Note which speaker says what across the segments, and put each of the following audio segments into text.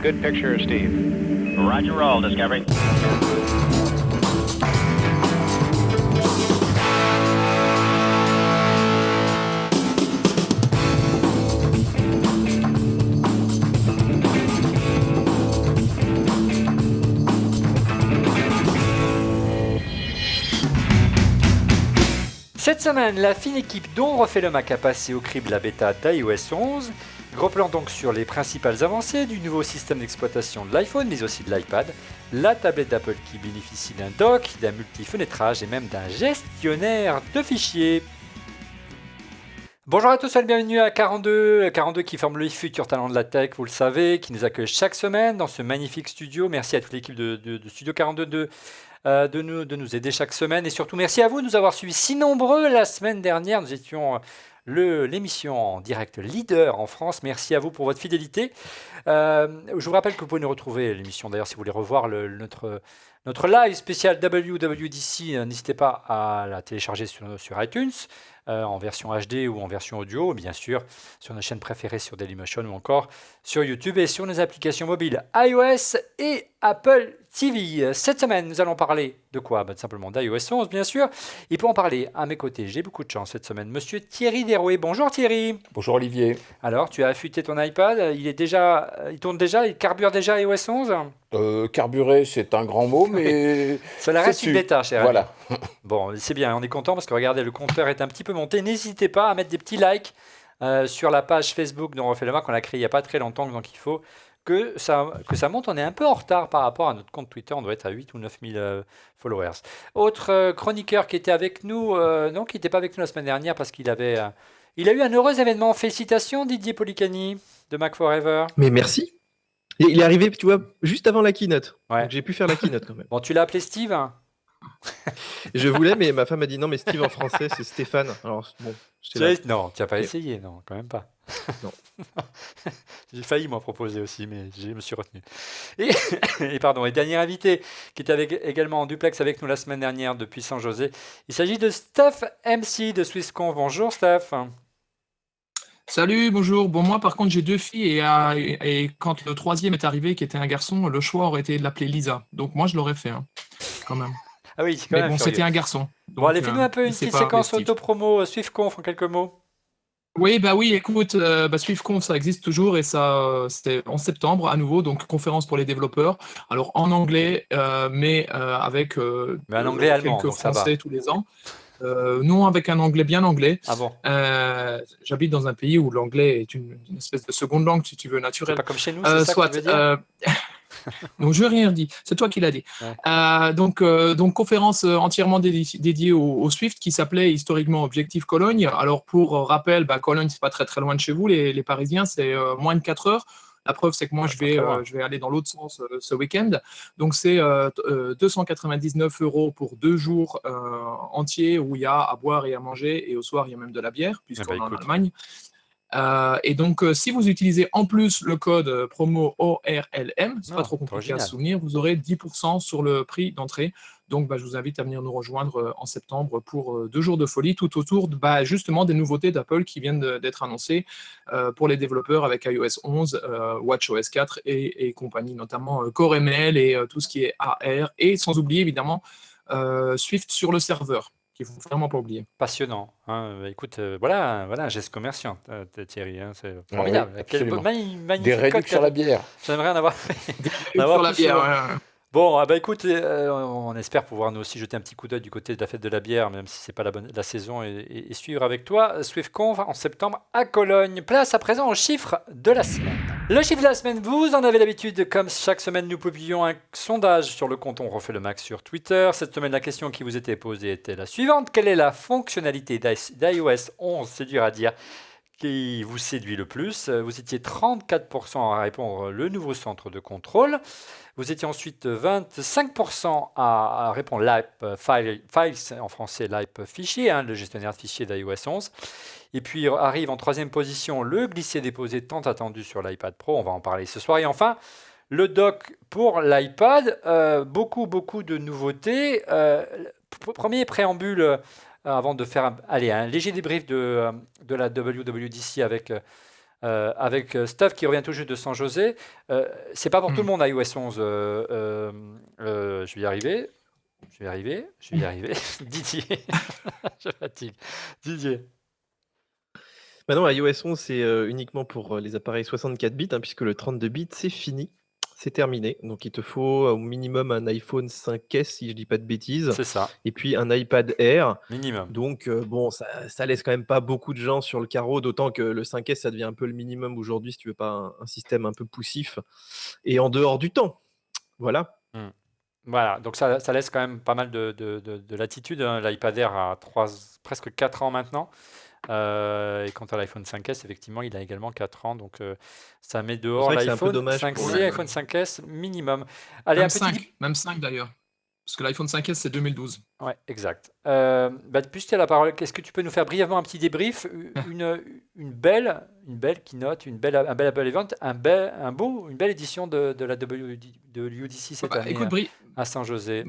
Speaker 1: good picture of Steve.
Speaker 2: Roger roll, Discovery.
Speaker 3: Cette semaine, la fine équipe dont refait le Mac a passé au crible la bêta d'iOS 11. Gros plan donc sur les principales avancées du nouveau système d'exploitation de l'iPhone, mais aussi de l'iPad, la tablette d'Apple qui bénéficie d'un dock, d'un multi-fenêtrage et même d'un gestionnaire de fichiers. Bonjour à tous et bienvenue à 42 qui forme le futur talent de la tech, vous le savez, qui nous accueille chaque semaine dans ce magnifique studio. Merci à toute l'équipe de Studio 42 de nous aider chaque semaine et surtout merci à vous de nous avoir suivis si nombreux la semaine dernière. Nous étions l'émission en direct leader en France. Merci à vous pour votre fidélité. Je vous rappelle que vous pouvez nous retrouver l'émission d'ailleurs si vous voulez revoir notre live spécial WWDC. N'hésitez pas à la télécharger sur iTunes en version HD ou en version audio, bien sûr sur nos chaînes préférées sur Dailymotion ou encore sur YouTube et sur nos applications mobiles iOS et Apple TV. Cette semaine, nous allons parler de quoi ? Simplement d'iOS 11, bien sûr. Et pour en parler, à mes côtés, j'ai beaucoup de chance cette semaine, monsieur Thierry Derouet. Bonjour Thierry.
Speaker 4: Bonjour Olivier.
Speaker 3: Alors, tu as affûté ton iPad, il tourne déjà, il carbure déjà iOS 11 ?
Speaker 4: Carburer, c'est un grand mot, mais...
Speaker 3: Cela reste une bêta, cher ami.
Speaker 4: Voilà.
Speaker 3: Bon, c'est bien, on est content parce que regardez, le compteur est un petit peu monté. N'hésitez pas à mettre des petits likes sur la page Facebook dont on refait le Mac. On l'a créé il n'y a pas très longtemps, donc il faut que ça monte. On est un peu en retard par rapport à notre compte Twitter. On doit être à 8 ou 9 000 followers. Autre chroniqueur qui était avec nous, non, qui n'était pas avec nous la semaine dernière parce qu'il avait... il a eu un heureux événement. Félicitations Didier Policani de Mac Forever.
Speaker 5: Mais merci. Il est arrivé, tu vois, juste avant la keynote.
Speaker 3: Ouais.
Speaker 5: Donc j'ai pu faire la keynote quand même.
Speaker 3: Bon, tu l'as appelé Steve ?
Speaker 5: Je voulais, mais ma femme a dit non, mais Steve en français, c'est Stéphane. Alors bon,
Speaker 3: non, tu n'as pas essayé, non, quand même pas.
Speaker 5: Non.
Speaker 3: J'ai failli m'en proposer aussi, mais je me suis retenu. Et pardon, et dernier invité qui était également en duplex avec nous la semaine dernière depuis San José. Il s'agit de Steph MC de SwissConf. Bonjour Steph.
Speaker 6: Salut, bonjour. Bon, moi, par contre, j'ai 2 filles et quand le troisième est arrivé, qui était un garçon, le choix aurait été de l'appeler Lisa. Donc, moi, je l'aurais fait, quand même.
Speaker 3: Ah oui, c'est quand
Speaker 6: Mais
Speaker 3: même
Speaker 6: bon,
Speaker 3: curieux.
Speaker 6: c'était un garçon.
Speaker 3: Bon, allez, fais-nous un peu une
Speaker 6: c'est
Speaker 3: petite
Speaker 6: pas
Speaker 3: séquence
Speaker 6: Steve.
Speaker 3: auto-promo SwiftConf en quelques mots.
Speaker 6: Oui, écoute, SwiftConf, ça existe toujours et ça, c'était en septembre à nouveau, donc conférence pour les développeurs. Alors, en anglais, mais avec
Speaker 3: Mais en anglais allemand,
Speaker 6: quelques
Speaker 3: donc ça va.
Speaker 6: Français tous les ans. Non, avec un anglais bien anglais.
Speaker 3: Ah bon.
Speaker 6: J'habite dans un pays où l'anglais est une espèce de seconde langue, si tu veux,
Speaker 3: C'est
Speaker 6: naturelle.
Speaker 3: pas comme chez nous, c'est ça que tu veux dire
Speaker 6: Donc, je n'ai rien dit. C'est toi qui l'as dit.
Speaker 3: Ouais.
Speaker 6: Donc, conférence entièrement dédiée au Swift qui s'appelait historiquement Objectif Cologne. Alors, pour rappel, Cologne, c'est pas très très loin de chez vous, les Parisiens, c'est moins de 4 heures. La preuve, c'est que moi, je vais aller dans l'autre sens ce week-end. Donc, c'est 299 € pour 2 jours entiers où il y a à boire et à manger. Et au soir, il y a même de la bière, puisqu'on est en Allemagne. Et donc, si vous utilisez en plus le code promo ORLM, c'est pas trop compliqué à se souvenir, vous aurez 10% sur le prix d'entrée. Donc, je vous invite à venir nous rejoindre en septembre pour 2 jours de folie tout autour justement des nouveautés d'Apple qui viennent d'être annoncées pour les développeurs avec iOS 11, WatchOS 4 et compagnie, notamment Core ML et tout ce qui est AR. Et sans oublier évidemment Swift sur le serveur, qu'il ne faut vraiment pas oublier.
Speaker 3: Passionnant. Hein. Écoute, voilà un geste commerciant, Thierry. Hein, c'est formidable.
Speaker 4: Oui,
Speaker 3: Quel
Speaker 4: absolument.
Speaker 3: magnifique
Speaker 4: Des réductions
Speaker 3: code
Speaker 4: sur la bière.
Speaker 3: J'aimerais en avoir fait.
Speaker 6: Sur la bière, ouais.
Speaker 3: Bon, écoute, on espère pouvoir nous aussi jeter un petit coup d'œil du côté de la fête de la bière, même si ce n'est pas la saison, et suivre avec toi SwiftConf en septembre à Cologne. Place à présent au chiffre de la semaine. Le chiffre de la semaine, vous en avez l'habitude, comme chaque semaine, nous publions un sondage sur le compte On refait le Mac sur Twitter. Cette semaine, la question qui vous était posée était la suivante. Quelle est la fonctionnalité d'iOS 11, c'est dur à dire, qui vous séduit le plus? Vous étiez 34% à répondre le nouveau centre de contrôle. Vous étiez ensuite 25% à répondre Files, en français l'IP fichier, le gestionnaire de fichiers d'iOS 11. Et puis arrive en troisième position le glisser-déposer tant attendu sur l'iPad Pro. On va en parler ce soir. Et enfin, le dock pour l'iPad. Beaucoup de nouveautés. Premier préambule, avant de faire un léger débrief de la WWDC avec avec Stuff qui revient tout juste de San José. C'est pas pour tout le
Speaker 6: Hmm.
Speaker 3: monde iOS 11. Je vais y arriver. Je vais y arriver. Didier, je fatigue. Didier.
Speaker 5: Bah non, iOS 11, c'est uniquement pour les appareils 64 bits, puisque le 32 bits, c'est fini. C'est terminé. Donc, il te faut au minimum un iPhone 5S, si je dis pas de bêtises,
Speaker 3: C'est ça,
Speaker 5: et puis un iPad Air.
Speaker 3: minimum.
Speaker 5: Donc, bon, ça laisse quand même pas beaucoup de gens sur le carreau, d'autant que le 5S, ça devient un peu le minimum aujourd'hui, si tu veux pas un système un peu poussif et en dehors du temps. Voilà.
Speaker 3: Voilà, donc ça laisse quand même pas mal de latitude, hein. L'iPad Air a presque 4 ans maintenant. Et quant à l'iPhone 5S, effectivement, il a également 4 ans. Donc ça met
Speaker 5: C'est
Speaker 3: dehors
Speaker 5: vrai que c'est un peu
Speaker 3: l'iPhone
Speaker 5: dommage pour
Speaker 3: 5C,
Speaker 5: le.
Speaker 3: iPhone 5S minimum. Allez, un
Speaker 6: Même
Speaker 3: petit
Speaker 6: 5, même 5 d'ailleurs. Parce que l'iPhone 5S, c'est 2012.
Speaker 3: Ouais, exact. Puisque tu as la parole, est-ce que tu peux nous faire brièvement un petit débrief, une belle keynote, un bel Apple Event, une belle édition de la WDC cette
Speaker 6: Bah,
Speaker 3: année
Speaker 6: écoute,
Speaker 3: à San José.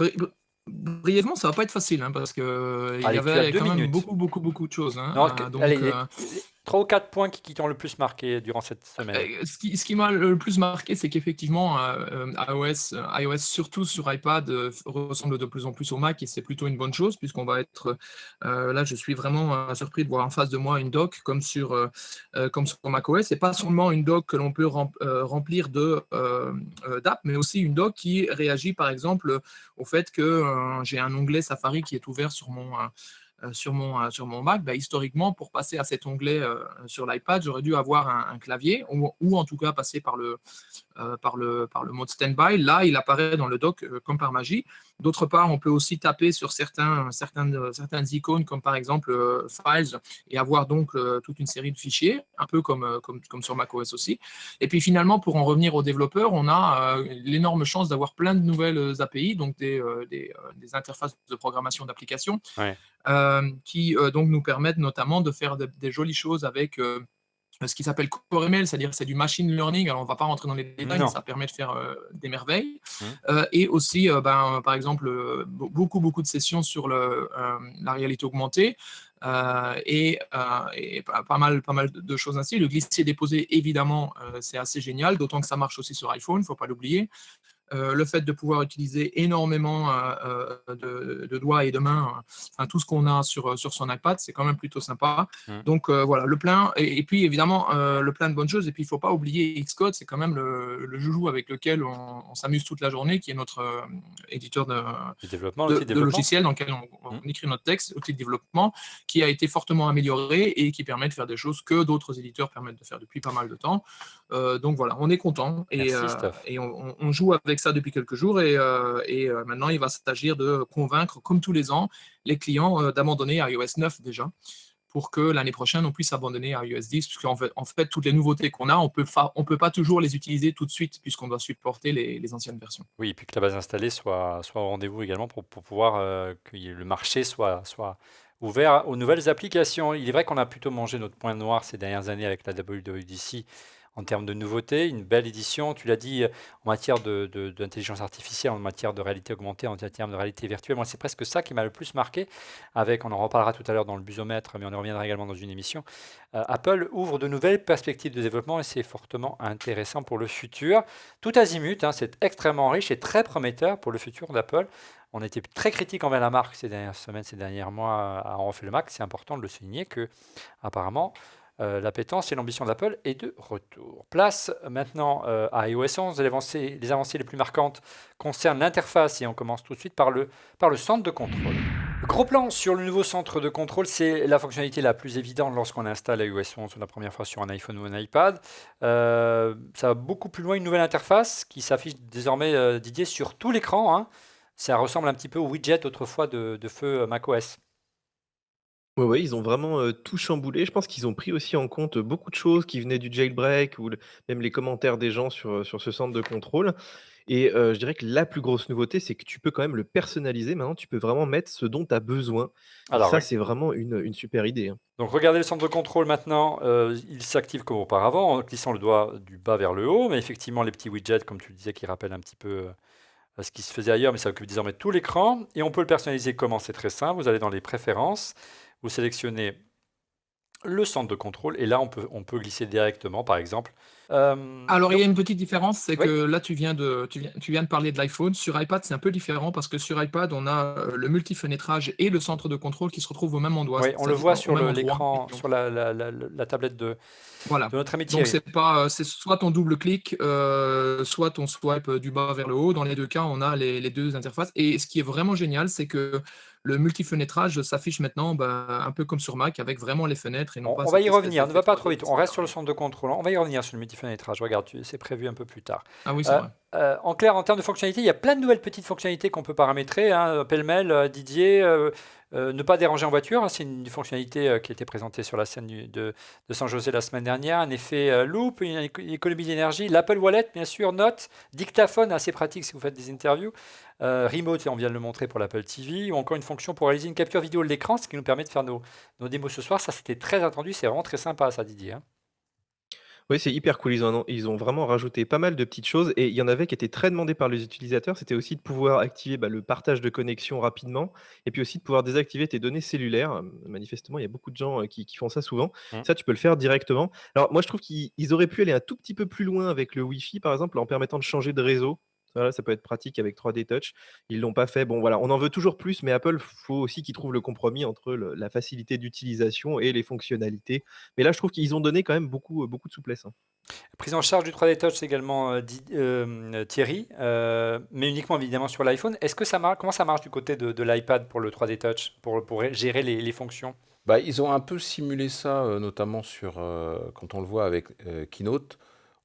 Speaker 6: brièvement, ça va pas être facile, hein, parce que il y
Speaker 3: Allez, tu as
Speaker 6: avait
Speaker 3: 2
Speaker 6: quand même
Speaker 3: minutes.
Speaker 6: beaucoup de choses. Hein.
Speaker 3: Non,
Speaker 6: Donc,
Speaker 3: allez, les 3 ou 4 points qui t'ont le plus marqué durant cette semaine.
Speaker 6: ce qui m'a le plus marqué, c'est qu'effectivement, iOS, surtout sur iPad, ressemble de plus en plus au Mac, et c'est plutôt une bonne chose, puisqu'on va être. Là, je suis vraiment surpris de voir en face de moi une dock comme sur macOS, et pas seulement une dock que l'on peut remplir d'apps, mais aussi une dock qui réagit, par exemple, au fait que j'ai un onglet Safari qui est ouvert sur mon Mac. Historiquement, pour passer à cet onglet sur l'iPad, j'aurais dû avoir un clavier, ou en tout cas passer par le mode standby. Là, il apparaît dans le dock comme par magie. D'autre part, on peut aussi taper sur certaines icônes, comme par exemple Files, et avoir donc toute une série de fichiers, un peu comme sur macOS aussi. Et puis finalement, pour en revenir aux développeurs, on a l'énorme chance d'avoir plein de nouvelles API, donc des interfaces de programmation d'applications,
Speaker 3: Ouais.
Speaker 6: qui donc nous permettent notamment de faire des jolies choses avec ce qui s'appelle CoreML, c'est-à-dire c'est du machine learning. Alors on ne va pas rentrer dans les détails,
Speaker 3: Non.
Speaker 6: mais ça permet de faire des merveilles. Et aussi, par exemple, beaucoup de sessions sur la réalité augmentée. Et pas mal de choses ainsi. Le glisser-déposer, évidemment, c'est assez génial, d'autant que ça marche aussi sur iPhone, il ne faut pas l'oublier. Le fait de pouvoir utiliser énormément de doigts et de mains, tout ce qu'on a sur son iPad, c'est quand même plutôt sympa. Donc voilà, le plein, et puis évidemment le plein de bonnes choses. Et puis il ne faut pas oublier Xcode, c'est quand même le joujou avec lequel on s'amuse toute la journée, qui est notre éditeur
Speaker 3: L'outil de développement.
Speaker 6: de logiciel dans lequel on écrit notre texte, outil de développement, qui a été fortement amélioré et qui permet de faire des choses que d'autres éditeurs permettent de faire depuis pas mal de temps. Donc voilà, on est content, et on joue avec ça depuis quelques jours, et maintenant il va s'agir de convaincre, comme tous les ans, les clients d'abandonner iOS 9 déjà, pour que l'année prochaine on puisse abandonner iOS 10, puisqu'en fait toutes les nouveautés qu'on a, on peut pas toujours les utiliser tout de suite, puisqu'on doit supporter les anciennes versions.
Speaker 3: Oui, et puis que la base installée soit au rendez-vous également pour pouvoir que le marché soit ouvert aux nouvelles applications. Il est vrai qu'on a plutôt mangé notre point noir ces dernières années avec la WWDC en termes de nouveautés. Une belle édition, tu l'as dit, en matière d'intelligence artificielle, en matière de réalité augmentée, en termes de réalité virtuelle. Moi, c'est presque ça qui m'a le plus marqué. On en reparlera tout à l'heure dans le busomètre, mais on y reviendra également dans une émission. Apple ouvre de nouvelles perspectives de développement, et c'est fortement intéressant pour le futur. Tout azimut, c'est extrêmement riche et très prometteur pour le futur d'Apple. On était très critique envers la marque ces dernières semaines, ces derniers mois à On refait le Mac. C'est important de le souligner que, apparemment, l'appétence et l'ambition d'Apple est de retour. Place maintenant à iOS 11. Les avancées les plus marquantes concernent l'interface, et on commence tout de suite par le centre de contrôle. Gros plan sur le nouveau centre de contrôle, c'est la fonctionnalité la plus évidente lorsqu'on installe iOS 11 pour la première fois sur un iPhone ou un iPad. Ça va beaucoup plus loin, une nouvelle interface qui s'affiche désormais, Didier, sur tout l'écran. Ça ressemble un petit peu au widget autrefois de feu macOS.
Speaker 5: Ouais, ils ont vraiment tout chamboulé. Je pense qu'ils ont pris aussi en compte beaucoup de choses qui venaient du jailbreak, ou même les commentaires des gens sur ce centre de contrôle. Et je dirais que la plus grosse nouveauté, c'est que tu peux quand même le personnaliser. Maintenant, tu peux vraiment mettre ce dont tu as besoin. Et
Speaker 3: Alors,
Speaker 5: ça,
Speaker 3: oui.
Speaker 5: c'est vraiment une super idée.
Speaker 3: Donc regardez le centre de contrôle maintenant, il s'active comme auparavant en glissant le doigt du bas vers le haut, mais effectivement les petits widgets, comme tu le disais, qui rappellent un petit peu ce qui se faisait ailleurs, mais ça occupe désormais tout l'écran. Et on peut le personnaliser comment? C'est très simple, vous allez dans les préférences, vous sélectionnez le centre de contrôle. Et là, on peut glisser directement, par exemple. Euh,
Speaker 6: Alors, il y
Speaker 3: donc,
Speaker 6: a une petite différence, c'est
Speaker 3: oui,
Speaker 6: que là, tu viens de parler de l'iPhone. Sur iPad, c'est un peu différent parce que sur iPad, on a le multifenétrage et le centre de contrôle qui se retrouvent au même endroit,
Speaker 3: oui, on le
Speaker 6: c'est-à-dire
Speaker 3: voit
Speaker 6: au
Speaker 3: sur
Speaker 6: même endroit.
Speaker 3: l'écran,
Speaker 6: Donc,
Speaker 3: sur la tablette de
Speaker 6: voilà.
Speaker 3: notre ami
Speaker 6: Donc,
Speaker 3: Thierry.
Speaker 6: c'est soit ton double-clic, soit ton swipe du bas vers le haut. Dans les deux cas, on a les deux interfaces. Et ce qui est vraiment génial, c'est que le multifenétrage s'affiche maintenant un peu comme sur Mac, avec vraiment les fenêtres et non pas
Speaker 3: On va y
Speaker 6: cette espèce
Speaker 3: revenir, ne
Speaker 6: d'effet
Speaker 3: va pas trop
Speaker 6: 3D
Speaker 3: vite.
Speaker 6: qui
Speaker 3: On reste sur le
Speaker 6: s'étale.
Speaker 3: centre de contrôle. On va y revenir sur le multifenétrage. Regarde, c'est prévu un peu plus tard.
Speaker 6: Ah oui, c'est
Speaker 3: Euh,
Speaker 6: vrai.
Speaker 3: en clair, en termes de fonctionnalités, il y a plein de nouvelles petites fonctionnalités qu'on peut paramétrer, hein, pêle-mêle, Didier. Ne pas déranger en voiture, hein, c'est une fonctionnalité qui a été présentée sur la scène de San José la semaine dernière. Un effet loop, une économie d'énergie. L'Apple Wallet, bien sûr, notes, dictaphone, assez pratique si vous faites des interviews. Remote, et on vient de le montrer pour l'Apple TV. Ou encore une fonction pour réaliser une capture vidéo de l'écran, ce qui nous permet de faire nos démos ce soir. Ça, c'était très attendu. C'est vraiment très sympa, ça, Didier, hein.
Speaker 5: Oui, c'est hyper cool. Ils ont vraiment rajouté pas mal de petites choses et il y en avait qui étaient très demandées par les utilisateurs. C'était aussi de pouvoir activer le partage de connexion rapidement et puis aussi de pouvoir désactiver tes données cellulaires. Manifestement, il y a beaucoup de gens qui font ça souvent.
Speaker 3: Mm.
Speaker 5: Ça, tu peux le faire directement. Alors, moi, je trouve qu'ils auraient pu aller un tout petit peu plus loin avec le Wi-Fi, par exemple, en permettant de changer de réseau. Voilà, ça peut être pratique avec 3D Touch. Ils l'ont pas fait. Bon, voilà, on en veut toujours plus, mais Apple, faut aussi qu'ils trouvent le compromis entre la facilité d'utilisation et les fonctionnalités. Mais là, je trouve qu'ils ont donné quand même beaucoup de souplesse, hein.
Speaker 3: Prise en charge du 3D Touch également, Thierry, mais uniquement évidemment sur l'iPhone. Est-ce que ça marche? Comment ça marche du côté de l'iPad pour le 3D Touch, pour gérer les fonctions?
Speaker 4: Bah, ils ont un peu simulé ça, notamment quand on le voit avec Keynote.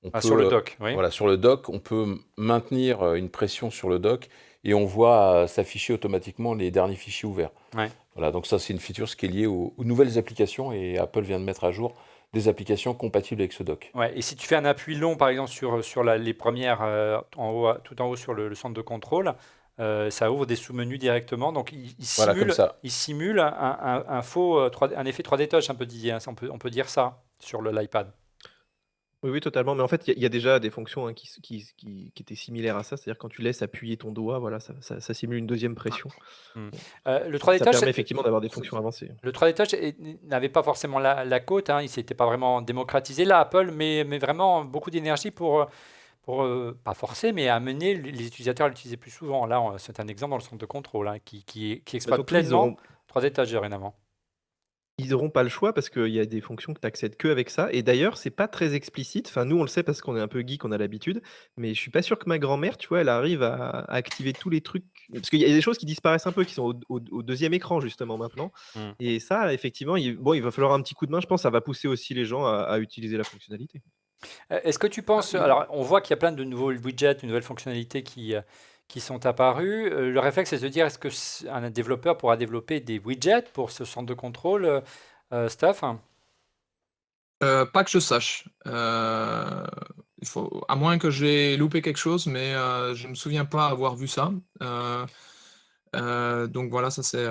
Speaker 4: On
Speaker 3: Ah, sur le
Speaker 4: peut,
Speaker 3: dock, oui.
Speaker 4: voilà, sur le dock, on peut maintenir une pression sur le dock et on voit s'afficher automatiquement les derniers fichiers ouverts.
Speaker 3: Ouais.
Speaker 4: Voilà, donc ça, c'est une feature qui est liée aux nouvelles applications et Apple vient de mettre à jour des applications compatibles avec ce dock.
Speaker 3: Ouais. Et si tu fais un appui long, par exemple, sur les premières, tout en haut sur le centre de contrôle, ça ouvre des sous-menus directement. Donc, il
Speaker 4: Voilà, comme
Speaker 3: simule,
Speaker 4: ça.
Speaker 3: il simule un effet 3D Touch, un peu Didier, hein, on peut dire ça sur l'iPad.
Speaker 5: Oui, oui, totalement. Mais en fait, il y a déjà des fonctions hein, qui étaient similaires à ça. C'est-à-dire quand tu laisses appuyer ton doigt, voilà, ça simule une deuxième pression.
Speaker 3: Hmm.
Speaker 5: Bon,
Speaker 3: Le 3D
Speaker 5: ça
Speaker 3: Touch,
Speaker 5: permet effectivement d'avoir des fonctions avancées.
Speaker 3: Le 3D Touch n'avait pas forcément la cote, hein, il ne s'était pas vraiment démocratisé là, Apple, mais vraiment beaucoup d'énergie pas forcer, mais amener les utilisateurs à l'utiliser plus souvent. Là, c'est un exemple dans le centre de contrôle, hein, qui exploite
Speaker 5: Surtout, ils
Speaker 3: pleinement
Speaker 5: auront,
Speaker 3: 3D Touch dorénavant.
Speaker 5: ils auront pas le choix parce qu'il y a des fonctions que tu accèdes que avec ça. Et d'ailleurs, c'est pas très explicite. Enfin, nous, on le sait parce qu'on est un peu geek, on a l'habitude. Mais je suis pas sûr que ma grand-mère, tu vois, elle arrive à activer tous les trucs. Parce qu'il y a des choses qui disparaissent un peu, qui sont au deuxième écran, justement, maintenant.
Speaker 3: Hmm.
Speaker 5: Et ça, effectivement, il va falloir un petit coup de main. Je pense que ça va pousser aussi les gens à utiliser la fonctionnalité.
Speaker 3: Est-ce que tu penses, alors on voit qu'il y a plein de nouveaux widgets, de nouvelles fonctionnalités qui sont apparues. Le réflexe, c'est de se dire, est-ce que un développeur pourra développer des widgets pour ce centre de contrôle, Steph?
Speaker 6: Pas que je sache. À moins que j'ai loupé quelque chose, mais je me souviens pas avoir vu ça. Donc voilà, ça c'est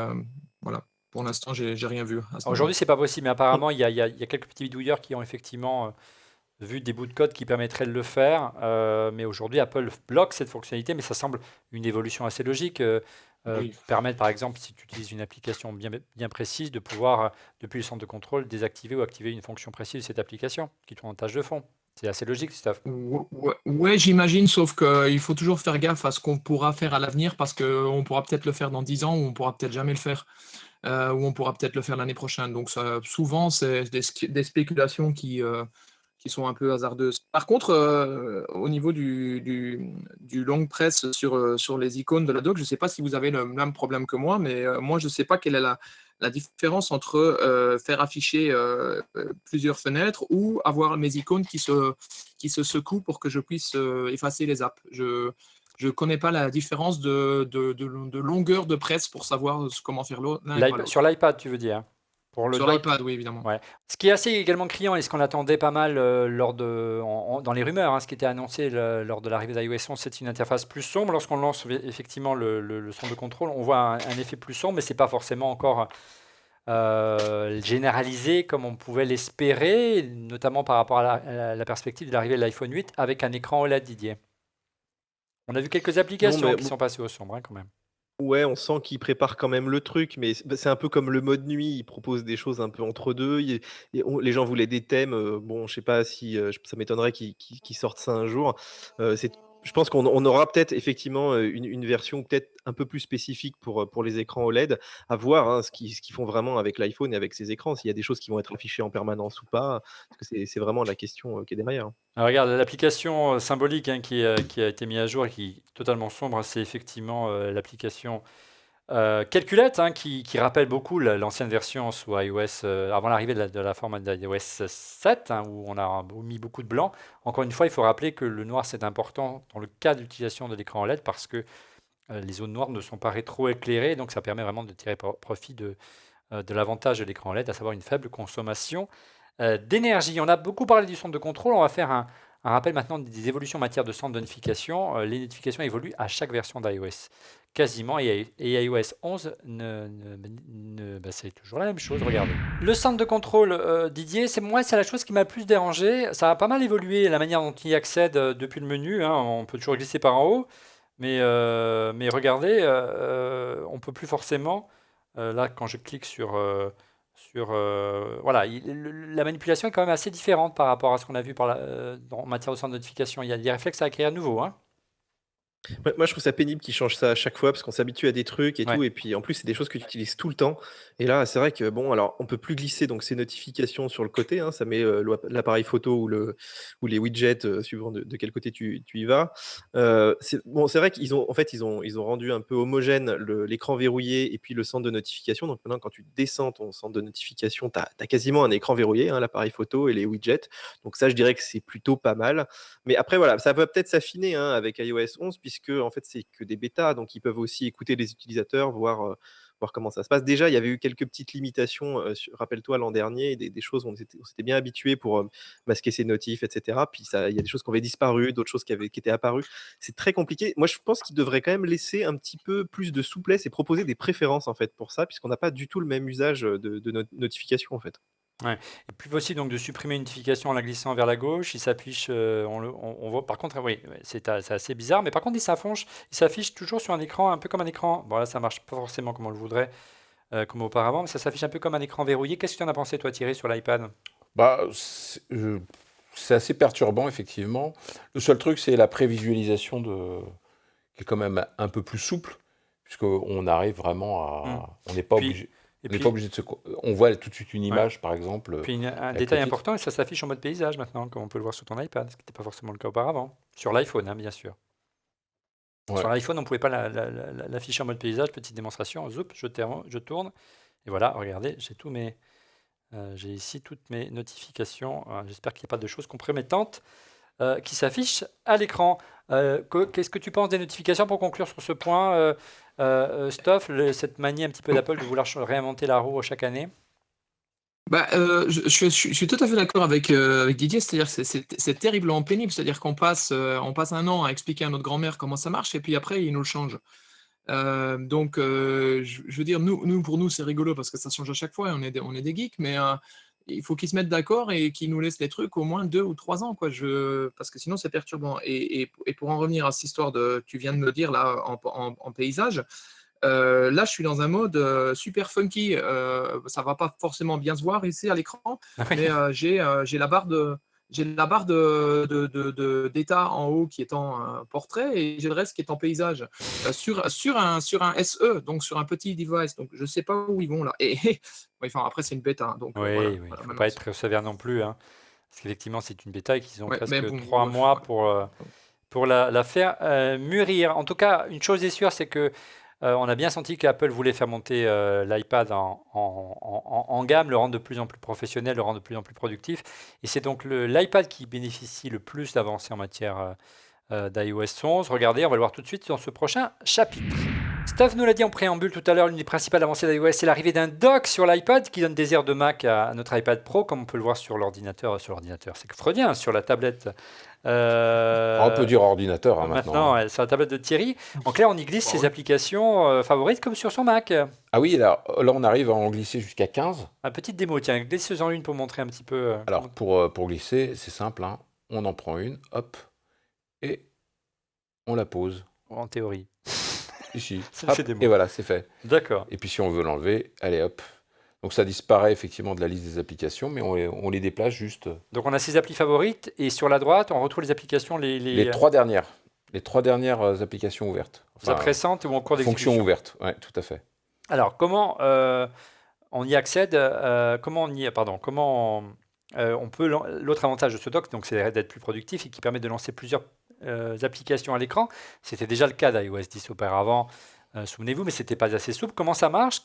Speaker 6: voilà. Pour l'instant, j'ai rien vu à ce
Speaker 3: Aujourd'hui,
Speaker 6: niveau-là.
Speaker 3: c'est pas possible, mais apparemment, il y a quelques petits bidouilleurs qui ont effectivement vu des bouts de code qui permettraient de le faire. Mais aujourd'hui, Apple bloque cette fonctionnalité, mais ça semble une évolution assez logique.
Speaker 6: Oui.
Speaker 3: Permettre, par exemple, si tu utilises une application bien précise, de pouvoir, depuis le centre de contrôle, désactiver ou activer une fonction précise de cette application qui tourne en tâche de fond. C'est assez logique, Steph.
Speaker 6: Ouais, j'imagine, sauf qu'il faut toujours faire gaffe à ce qu'on pourra faire à l'avenir parce qu'on pourra peut-être le faire dans 10 ans ou on pourra peut-être jamais le faire. Ou on pourra peut-être le faire l'année prochaine. Donc ça, souvent, c'est des spéculations qui sont un peu hasardeuses. Par contre, au niveau du long press sur les icônes de la doc, je ne sais pas si vous avez le même problème que moi, mais moi, je ne sais pas quelle est la différence entre faire afficher plusieurs fenêtres ou avoir mes icônes qui se secouent pour que je puisse effacer les apps. Je ne connais pas la différence de longueur de presse pour savoir comment faire l'un et pas l'autre.
Speaker 3: Sur l'iPad, tu veux dire? Pour le
Speaker 6: Sur
Speaker 3: dock.
Speaker 6: l'iPad, oui, évidemment.
Speaker 3: Ouais. Ce qui est assez également criant et ce qu'on attendait pas mal dans les rumeurs, hein, ce qui était annoncé lors de l'arrivée d'iOS 11, c'est une interface plus sombre. Lorsqu'on lance effectivement le centre de contrôle, on voit un effet plus sombre, mais c'est pas forcément encore généralisé comme on pouvait l'espérer, notamment par rapport à la perspective de l'arrivée de l'iPhone 8 avec un écran OLED, Didier. On a vu quelques
Speaker 5: Non,
Speaker 3: applications
Speaker 5: mais
Speaker 3: qui sont passées au sombre, hein, quand même.
Speaker 5: Ouais, on sent qu'ils préparent quand même le truc, mais c'est un peu comme le mode nuit, ils proposent des choses un peu entre 2. Les gens voulaient des thèmes, bon, je sais pas si, ça m'étonnerait qu'ils sortent ça un jour. C'est Je pense qu'on aura peut-être effectivement, une version peut-être un peu plus spécifique pour les écrans OLED. À voir, hein, ce qu'ils font vraiment avec l'iPhone et avec ses écrans, s'il y a des choses qui vont être affichées en permanence ou pas, parce que c'est vraiment la question, qui est derrière, hein.
Speaker 3: Alors, regarde, l'application symbolique hein, qui a été mise à jour et qui est totalement sombre, c'est effectivement l'application Calculette hein, qui rappelle beaucoup l'ancienne version sous iOS, avant l'arrivée de la forme d'iOS 7, hein, où on a mis beaucoup de blanc. Encore une fois, il faut rappeler que le noir, c'est important dans le cas d'utilisation de l'écran LED parce que les zones noires ne sont pas rétroéclairées, donc ça permet vraiment de tirer profit de l'avantage de l'écran LED, à savoir une faible consommation d'énergie. On a beaucoup parlé du centre de contrôle, on va faire un rappel maintenant des évolutions en matière de centre de notification. Les notifications évoluent à chaque version d'iOS, quasiment, et iOS 11, c'est toujours la même chose, regardez. Le centre de contrôle, Didier, c'est la chose qui m'a le plus dérangé. Ça a pas mal évolué, la manière dont il y accède depuis le menu, hein. On peut toujours glisser par en haut, mais regardez, on ne peut plus forcément, là quand je clique voilà, la manipulation est quand même assez différente par rapport à ce qu'on a vu en matière de centre de notification. Il y a des réflexes à acquérir à nouveau, hein.
Speaker 5: Ouais, moi, je trouve ça pénible qu'ils changent ça à chaque fois parce qu'on s'habitue à des trucs et
Speaker 3: Ouais.
Speaker 5: tout. Et puis, en plus, c'est des choses que tu utilises tout le temps. Et là, c'est vrai que, bon, alors, on peut plus glisser donc ces notifications sur le côté, hein, ça met l'appareil photo ou les widgets, suivant de quel côté tu y vas. Bon, c'est vrai qu'ils ont rendu un peu homogène l'écran verrouillé et puis le centre de notification. Donc maintenant, quand tu descends ton centre de notification, tu as quasiment un écran verrouillé, hein, l'appareil photo et les widgets. Donc ça, je dirais que c'est plutôt pas mal. Mais après, voilà, ça va peut-être s'affiner hein, avec iOS 11, puisque en fait, c'est que des bêtas, donc ils peuvent aussi écouter les utilisateurs, voir comment ça se passe. Déjà, il y avait eu quelques petites limitations, rappelle-toi l'an dernier, des choses où on s'était bien habitué pour masquer ses notifs, etc. Puis il y a des choses qui avaient disparu, d'autres choses qui étaient apparues. C'est très compliqué. Moi, je pense qu'ils devraient quand même laisser un petit peu plus de souplesse et proposer des préférences en fait pour ça, puisqu'on n'a pas du tout le même usage de notification en fait.
Speaker 3: Ouais. Et plus possible donc de supprimer une notification en la glissant vers la gauche. Il s'affiche, on voit. Par contre, oui, ouais, c'est assez bizarre. Mais par contre, il s'affiche toujours sur un écran, un peu comme un écran. Bon là, ça marche pas forcément comme on le voudrait, comme auparavant, mais ça s'affiche un peu comme un écran verrouillé. Qu'est-ce que tu en as pensé, toi, Thierry, sur l'iPad?
Speaker 4: Bah, c'est assez perturbant, effectivement. Le seul truc, c'est la prévisualisation qui est quand même un peu plus souple, puisqu'on arrive vraiment
Speaker 3: Hmm.
Speaker 4: On n'est pas
Speaker 3: Puis,
Speaker 4: obligé.
Speaker 3: et
Speaker 4: On n'est pas
Speaker 3: puis,
Speaker 4: obligé de se. On voit tout de suite une
Speaker 3: ouais.
Speaker 4: image, par exemple,
Speaker 3: Puis un
Speaker 4: avec
Speaker 3: détail
Speaker 4: le titre.
Speaker 3: important, ça s'affiche en mode paysage maintenant, comme on peut le voir sur ton iPad, ce qui n'était pas forcément le cas auparavant. Sur l'iPhone, hein, bien sûr.
Speaker 4: Ouais.
Speaker 3: Sur l'iPhone, on ne pouvait pas l'afficher en mode paysage. Petite démonstration. Zoup, je tourne. Et voilà, regardez, j'ai ici toutes mes notifications. J'espère qu'il n'y a pas de choses compromettantes qui s'affichent à l'écran. Qu'est-ce que tu penses des notifications pour conclure sur ce point, Stoff, cette manie un petit peu d'Apple de vouloir réinventer la roue chaque année?
Speaker 6: Bah, je suis tout à fait d'accord avec Didier, c'est-à-dire que c'est terriblement pénible, c'est-à-dire on passe un an à expliquer à notre grand-mère comment ça marche et puis après, ils nous le changent. Donc, je veux dire, pour nous, c'est rigolo parce que ça change à chaque fois et on est des geeks, mais il faut qu'ils se mettent d'accord et qu'ils nous laissent les trucs au moins 2 ou 3 ans, quoi. Parce que sinon, c'est perturbant. Et pour en revenir à cette histoire tu viens de me dire là en paysage, là, je suis dans un mode super funky. Ça va pas forcément bien se voir ici à l'écran,
Speaker 3: Ah oui.
Speaker 6: mais j'ai la barre d'état en haut qui est en portrait et j'ai le reste qui est en paysage sur un SE, donc sur un petit device. Donc je sais pas où ils vont là. Et ouais, enfin, après c'est une bêta, hein, donc
Speaker 3: Oui,
Speaker 6: voilà.
Speaker 3: oui, il ne
Speaker 6: Voilà,
Speaker 3: faut
Speaker 6: maintenant,
Speaker 3: pas être très sévère non plus, hein, parce qu'effectivement, c'est une bêta et qu'ils ont
Speaker 6: ouais, mais
Speaker 3: presque
Speaker 6: bon,
Speaker 3: 3 mois
Speaker 6: ouais.
Speaker 3: pour la faire mûrir. En tout cas, une chose est sûre, c'est que on a bien senti qu'Apple voulait faire monter l'iPad en gamme, le rendre de plus en plus professionnel, le rendre de plus en plus productif. Et c'est donc l'iPad qui bénéficie le plus d'avancées en matière d'iOS 11. Regardez, on va le voir tout de suite dans ce prochain chapitre. Steph nous l'a dit en préambule tout à l'heure, l'une des principales avancées d'iOS, c'est l'arrivée d'un dock sur l'iPad qui donne des airs de Mac à notre iPad Pro, comme on peut le voir sur l'ordinateur. C'est freudien, sur la tablette.
Speaker 4: On peut dire ordinateur hein, maintenant.
Speaker 3: Maintenant, ouais, sur la tablette de Thierry. En clair, on y glisse ses applications favorites comme sur son Mac.
Speaker 4: Ah oui, là on arrive à en glisser jusqu'à 15.
Speaker 3: Une petite démo, tiens, glisse-en une pour montrer un petit peu.
Speaker 4: Alors, pour glisser, c'est simple, hein. On en prend une, hop, et on la pose.
Speaker 3: En théorie.
Speaker 4: Ici.
Speaker 3: Ça me
Speaker 4: Hop,
Speaker 3: fait des mots.
Speaker 4: et voilà, c'est fait.
Speaker 3: D'accord.
Speaker 4: Et puis si on veut l'enlever, allez hop. Donc ça disparaît effectivement de la liste des applications, mais on les déplace juste.
Speaker 3: Donc on a ces applis favorites et sur la droite, on retrouve les applications
Speaker 4: Les trois dernières. Les 3 dernières applications ouvertes.
Speaker 3: les
Speaker 4: Enfin,
Speaker 3: récentes ou en cours
Speaker 4: fonctions
Speaker 3: d'exécution.
Speaker 4: ouvertes. Ouais, tout à fait.
Speaker 3: Alors, comment on y accède comment on y, pardon, comment on peut l'autre avantage de ce dock, donc c'est d'être plus productif et qui permet de lancer plusieurs applications à l'écran. C'était déjà le cas d'iOS 10 auparavant. Souvenez-vous, mais c'était pas assez souple. Comment ça marche?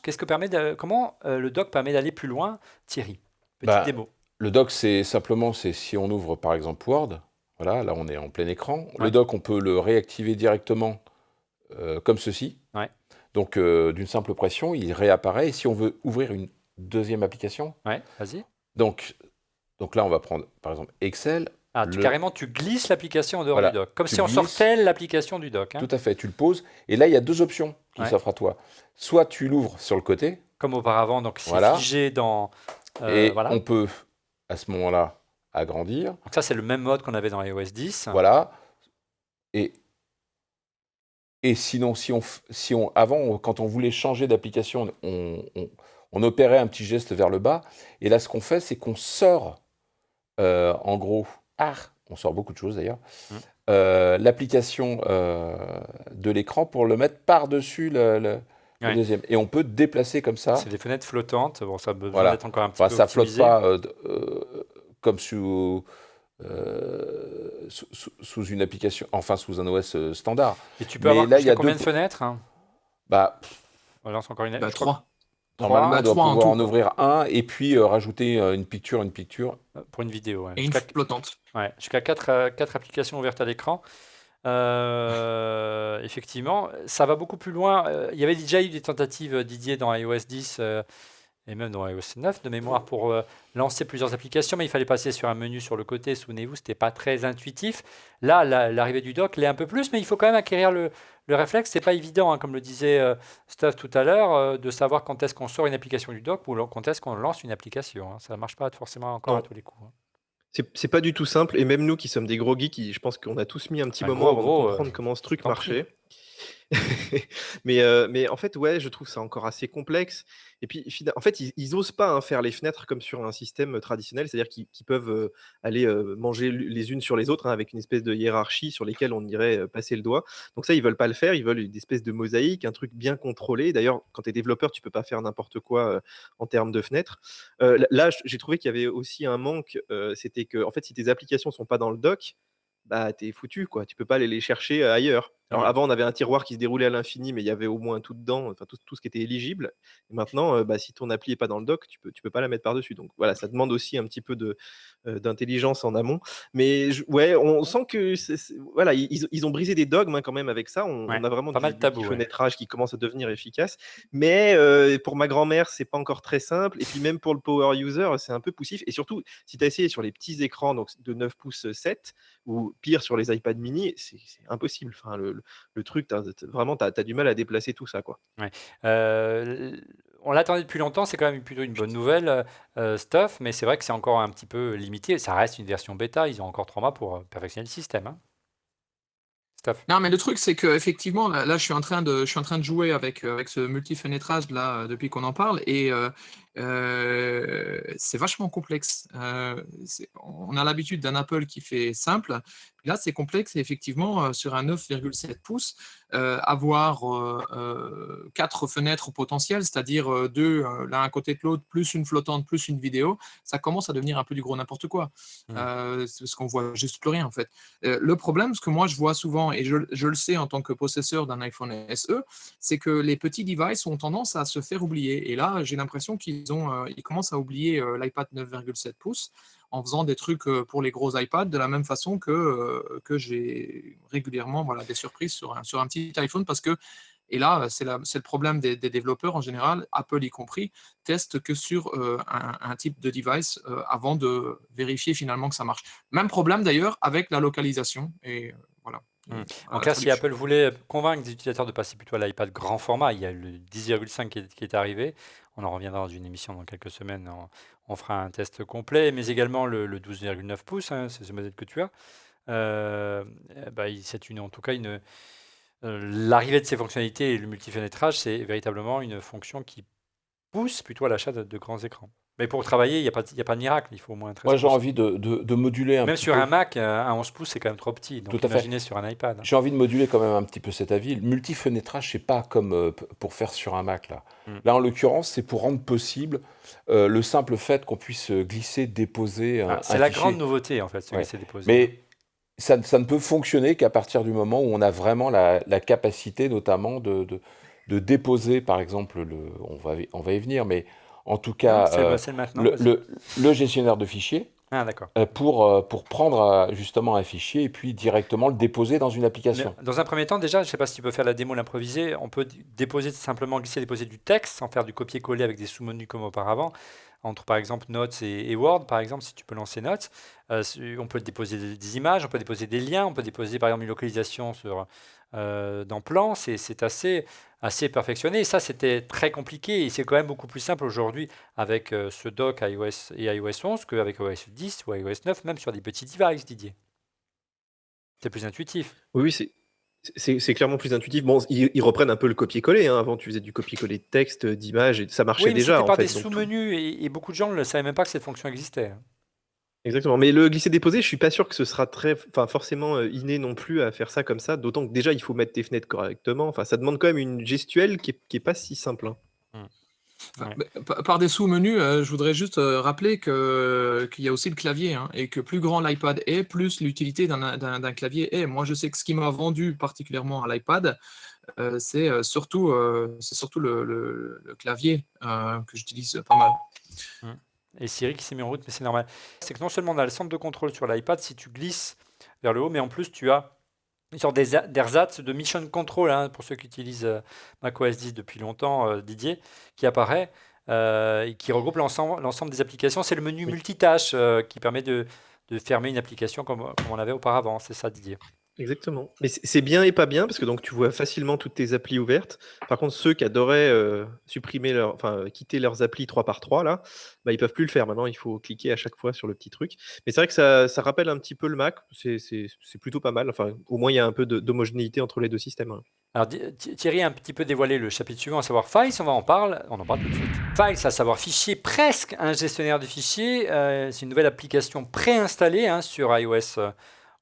Speaker 3: Comment le dock permet d'aller plus loin, Thierry? Petite
Speaker 4: Bah,
Speaker 3: démo.
Speaker 4: le dock, c'est si on ouvre par exemple Word, voilà, là on est en plein écran.
Speaker 3: Ouais.
Speaker 4: Le dock, on peut le réactiver directement comme ceci.
Speaker 3: Ouais.
Speaker 4: Donc d'une simple pression, il réapparaît. Et si on veut ouvrir une deuxième application,
Speaker 3: Ouais, vas-y.
Speaker 4: donc là on va prendre par exemple Excel.
Speaker 3: Ah, carrément, tu glisses l'application en dehors
Speaker 4: Voilà,
Speaker 3: du dock, comme
Speaker 4: tu
Speaker 3: si on
Speaker 4: glisses.
Speaker 3: sortait l'application du dock.
Speaker 4: Tout à fait, tu le poses. Et là, il y a 2 options qui
Speaker 3: Ouais.
Speaker 4: s'offrent à toi. Soit tu l'ouvres sur le côté,
Speaker 3: Comme auparavant, donc c'est
Speaker 4: Voilà.
Speaker 3: figé dans.
Speaker 4: et
Speaker 3: voilà.
Speaker 4: on peut à ce moment-là agrandir.
Speaker 3: Donc ça, c'est le même mode qu'on avait dans iOS 10.
Speaker 4: Voilà. Et sinon, avant, quand on voulait changer d'application, on opérait un petit geste vers le bas. Et là, ce qu'on fait, c'est qu'on sort, en gros, on sort beaucoup de choses d'ailleurs, l'application de l'écran pour le mettre par-dessus le
Speaker 3: Ouais.
Speaker 4: deuxième. Et on peut déplacer comme ça.
Speaker 3: C'est des fenêtres flottantes. Bon, ça a besoin
Speaker 4: Voilà.
Speaker 3: d'être encore un petit
Speaker 4: Enfin,
Speaker 3: peu
Speaker 4: ça flotte
Speaker 3: optimisé.
Speaker 4: pas comme sous une application, enfin sous un OS standard.
Speaker 3: Et tu peux
Speaker 4: Mais
Speaker 3: avoir
Speaker 4: là, il y
Speaker 3: jusqu'à
Speaker 4: a
Speaker 3: combien
Speaker 4: deux
Speaker 3: de fenêtres, hein?
Speaker 4: Bah,
Speaker 3: On lance encore une.
Speaker 6: Bah,
Speaker 3: je crois
Speaker 6: 3.
Speaker 4: normalement,
Speaker 6: Bah,
Speaker 4: on doit
Speaker 6: trois en
Speaker 4: pouvoir
Speaker 6: tout,
Speaker 4: en ouvrir un et puis rajouter une picture.
Speaker 3: que- pour une vidéo. Ouais.
Speaker 6: Et une
Speaker 3: Jusqu'à
Speaker 6: flottante.
Speaker 3: jusqu'à 4 applications ouvertes à l'écran. Effectivement, ça va beaucoup plus loin. Il y avait déjà eu des tentatives, Didier, dans iOS 10 et même dans iOS 9 de mémoire pour lancer plusieurs applications, mais il fallait passer sur un menu sur le côté. Souvenez-vous, c'était pas très intuitif. Là, l'arrivée du dock l'est un peu plus, mais il faut quand même acquérir le réflexe. C'est pas évident, hein, comme le disait Stuff tout à l'heure, de savoir quand est-ce qu'on sort une application du dock ou quand est-ce qu'on lance une application. Hein. Ça ne marche pas forcément encore
Speaker 5: Non.
Speaker 3: à tous les coups. Hein.
Speaker 5: C'est pas du tout simple. Et même nous qui sommes des gros geeks, je pense qu'on a tous mis un petit
Speaker 3: Un
Speaker 5: moment avant
Speaker 3: gros,
Speaker 5: de comprendre comment ce truc
Speaker 3: t'en prie.
Speaker 5: marchait. Mais en fait, ouais, je trouve ça encore assez complexe. Et puis, en fait, ils osent pas faire les fenêtres comme sur un système traditionnel, c'est-à-dire qu'ils peuvent aller manger les unes sur les autres, hein, avec une espèce de hiérarchie sur lesquelles on irait passer le doigt. Donc ça, ils veulent pas le faire. Ils veulent une espèce de mosaïque, un truc bien contrôlé. D'ailleurs, quand tu es développeur, tu peux pas faire n'importe quoi en termes de fenêtres. Là, j'ai trouvé qu'il y avait aussi un manque. C'était que, en fait, si tes applications sont pas dans le dock, bah, t'es foutu, quoi. Tu peux pas aller les chercher ailleurs. Alors
Speaker 3: Ouais.
Speaker 5: avant, on avait un tiroir qui se déroulait à l'infini, mais il y avait au moins tout dedans, enfin tout ce qui était éligible. Et maintenant, bah, si ton appli est pas dans le dock, tu peux pas la mettre par-dessus. Donc voilà, ça demande aussi un petit peu d'intelligence en amont. Mais ouais, on sent que voilà, ils ont brisé des dogmes, hein, quand même avec ça.
Speaker 3: Ouais,
Speaker 5: On a vraiment
Speaker 3: pas mal de tabous, ouais.
Speaker 5: fenêtrage qui commence à devenir efficace. Mais pour ma grand-mère, c'est pas encore très simple. Et puis même pour le power user, c'est un peu poussif. Et surtout, si tu as essayé sur les petits écrans, donc de 9 pouces 7, ou pire sur les iPad mini, c'est impossible. Enfin, le truc, vraiment, tu as du mal à déplacer tout ça, quoi.
Speaker 3: On l'attendait depuis longtemps, c'est quand même plutôt une bonne nouvelle, Stuff, mais c'est vrai que c'est encore un petit peu limité. Ça reste une version bêta, ils ont encore 3 mois pour perfectionner le système. Hein. Stuff.
Speaker 6: Non, mais le truc, c'est que effectivement, là, je suis en train de jouer avec ce multi-fenêtrage là depuis qu'on en parle, et c'est vachement complexe. On a l'habitude d'un Apple qui fait simple. Là, c'est complexe, et effectivement, sur un 9,7 pouces, avoir 4 fenêtres potentielles, c'est-à-dire 2 l'un à côté de l'autre, plus une flottante, plus une vidéo, ça commence à devenir un peu du gros n'importe quoi. C'est parce qu'on voit juste plus rien, en fait. Le problème, ce que moi je vois souvent, et je le sais en tant que possesseur d'un iPhone SE, c'est que les petits devices ont tendance à se faire oublier. Et là, j'ai l'impression qu'ils commencent à oublier l'iPad 9,7 pouces en faisant des trucs pour les gros iPads, de la même façon que j'ai régulièrement, voilà, des surprises sur un petit iPhone, parce que, et là, c'est le problème des développeurs en général, Apple y compris, testent que sur un type de device avant de vérifier finalement que ça marche. Même problème d'ailleurs avec la localisation. Et voilà.
Speaker 3: Donc là, si Apple voulait convaincre les utilisateurs de passer plutôt à l'iPad grand format, il y a le 10,5 qui est arrivé. On en reviendra dans une émission dans quelques semaines. On fera un test complet, mais également le 12,9 pouces, hein, c'est ce modèle que tu as. C'est en tout cas L'arrivée de ces fonctionnalités et le multifenêtrage, c'est véritablement une fonction qui pousse plutôt à l'achat de grands écrans. Mais pour travailler, il n'y a pas de miracle, il faut au moins 13
Speaker 4: Moi, j'ai
Speaker 3: pouces.
Speaker 4: envie de moduler un
Speaker 3: Même
Speaker 4: petit
Speaker 3: sur
Speaker 4: peu.
Speaker 3: un Mac, un 11 pouces, c'est quand même trop petit. Donc
Speaker 4: Tout à fait.
Speaker 3: imaginez sur un iPad.
Speaker 4: J'ai envie de moduler quand même un petit peu cet avis. Le multifenêtrage, c'est pas comme pour faire sur un Mac là.
Speaker 3: Mm.
Speaker 4: Là, en l'occurrence, c'est pour rendre possible le simple fait qu'on puisse glisser, déposer un
Speaker 3: C'est la
Speaker 4: fichier.
Speaker 3: grande nouveauté, en fait, ce
Speaker 4: Ouais.
Speaker 3: qui s'est déposé.
Speaker 4: Mais ça ne peut fonctionner qu'à partir du moment où on a vraiment la capacité, notamment, de déposer, par exemple, on va y venir, mais en tout
Speaker 3: Non,
Speaker 4: cas,
Speaker 3: c'est le maintenant.
Speaker 4: le,
Speaker 3: vas-y.
Speaker 4: le gestionnaire de fichiers
Speaker 3: Ah, d'accord.
Speaker 4: pour prendre justement un fichier et puis directement le déposer dans une
Speaker 3: Mais
Speaker 4: application.
Speaker 3: dans un premier temps, déjà, je ne sais pas si tu peux faire la démo, l'improviser. On peut déposer simplement glisser, déposer du texte sans faire du copier-coller avec des sous-menus comme auparavant. Entre par exemple Notes et Word, par exemple, si tu peux lancer Notes, on peut déposer des images, on peut déposer des liens, on peut déposer par exemple une localisation dans Plan. C'est assez perfectionné. Et ça, c'était très compliqué et c'est quand même beaucoup plus simple aujourd'hui avec ce dock iOS et iOS 11 qu'avec iOS 10 ou iOS 9, même sur des petits devices, Didier. C'est plus intuitif.
Speaker 5: Oui, c'est clairement plus intuitif. Bon, ils reprennent un peu le copier-coller. Hein. Avant, tu faisais du copier-coller de texte, d'images, et ça marchait
Speaker 3: Oui, mais
Speaker 5: déjà
Speaker 3: c'était
Speaker 5: en
Speaker 3: par
Speaker 5: fait.
Speaker 3: des
Speaker 5: Donc,
Speaker 3: sous-menus et beaucoup de gens ne savaient même pas que cette fonction existait.
Speaker 5: exactement. Mais le glisser-déposer, je suis pas sûr que ce sera forcément inné non plus à faire ça comme ça. D'autant que déjà, il faut mettre tes fenêtres correctement. Enfin, ça demande quand même une gestuelle qui est pas si simple. Hein.
Speaker 3: Ouais.
Speaker 6: Par des sous-menus, je voudrais juste rappeler qu'il y a aussi le clavier, hein, et que plus grand l'iPad est, plus l'utilité d'un clavier est. Moi, je sais que ce qui m'a vendu particulièrement à l'iPad, c'est surtout le clavier que j'utilise pas mal.
Speaker 3: Et Siri qui s'est mis en route, mais c'est normal. C'est que non seulement on a le centre de contrôle sur l'iPad, si tu glisses vers le haut, mais en plus tu as une sorte d'ersatz de Mission Control, hein, pour ceux qui utilisent macOS 10 depuis longtemps, Didier, qui apparaît et qui regroupe l'ensemble des applications. C'est le menu
Speaker 5: Oui.
Speaker 3: multitâche qui permet de fermer une application comme on avait auparavant. C'est ça, Didier.
Speaker 5: Exactement. Mais c'est bien et pas bien parce que donc tu vois facilement toutes tes applis ouvertes. Par contre, ceux qui adoraient quitter leurs applis 3 par 3 là, bah, ils peuvent plus le faire. Maintenant, il faut cliquer à chaque fois sur le petit truc. Mais c'est vrai que ça rappelle un petit peu le Mac. C'est plutôt pas mal. Enfin, au moins, il y a un peu d'homogénéité entre les deux systèmes. Hein.
Speaker 3: Alors Thierry a un petit peu dévoilé le chapitre suivant, à savoir Files, on en parle tout de suite. Files, à savoir fichier, presque un gestionnaire de fichiers. C'est une nouvelle application préinstallée, hein, sur iOS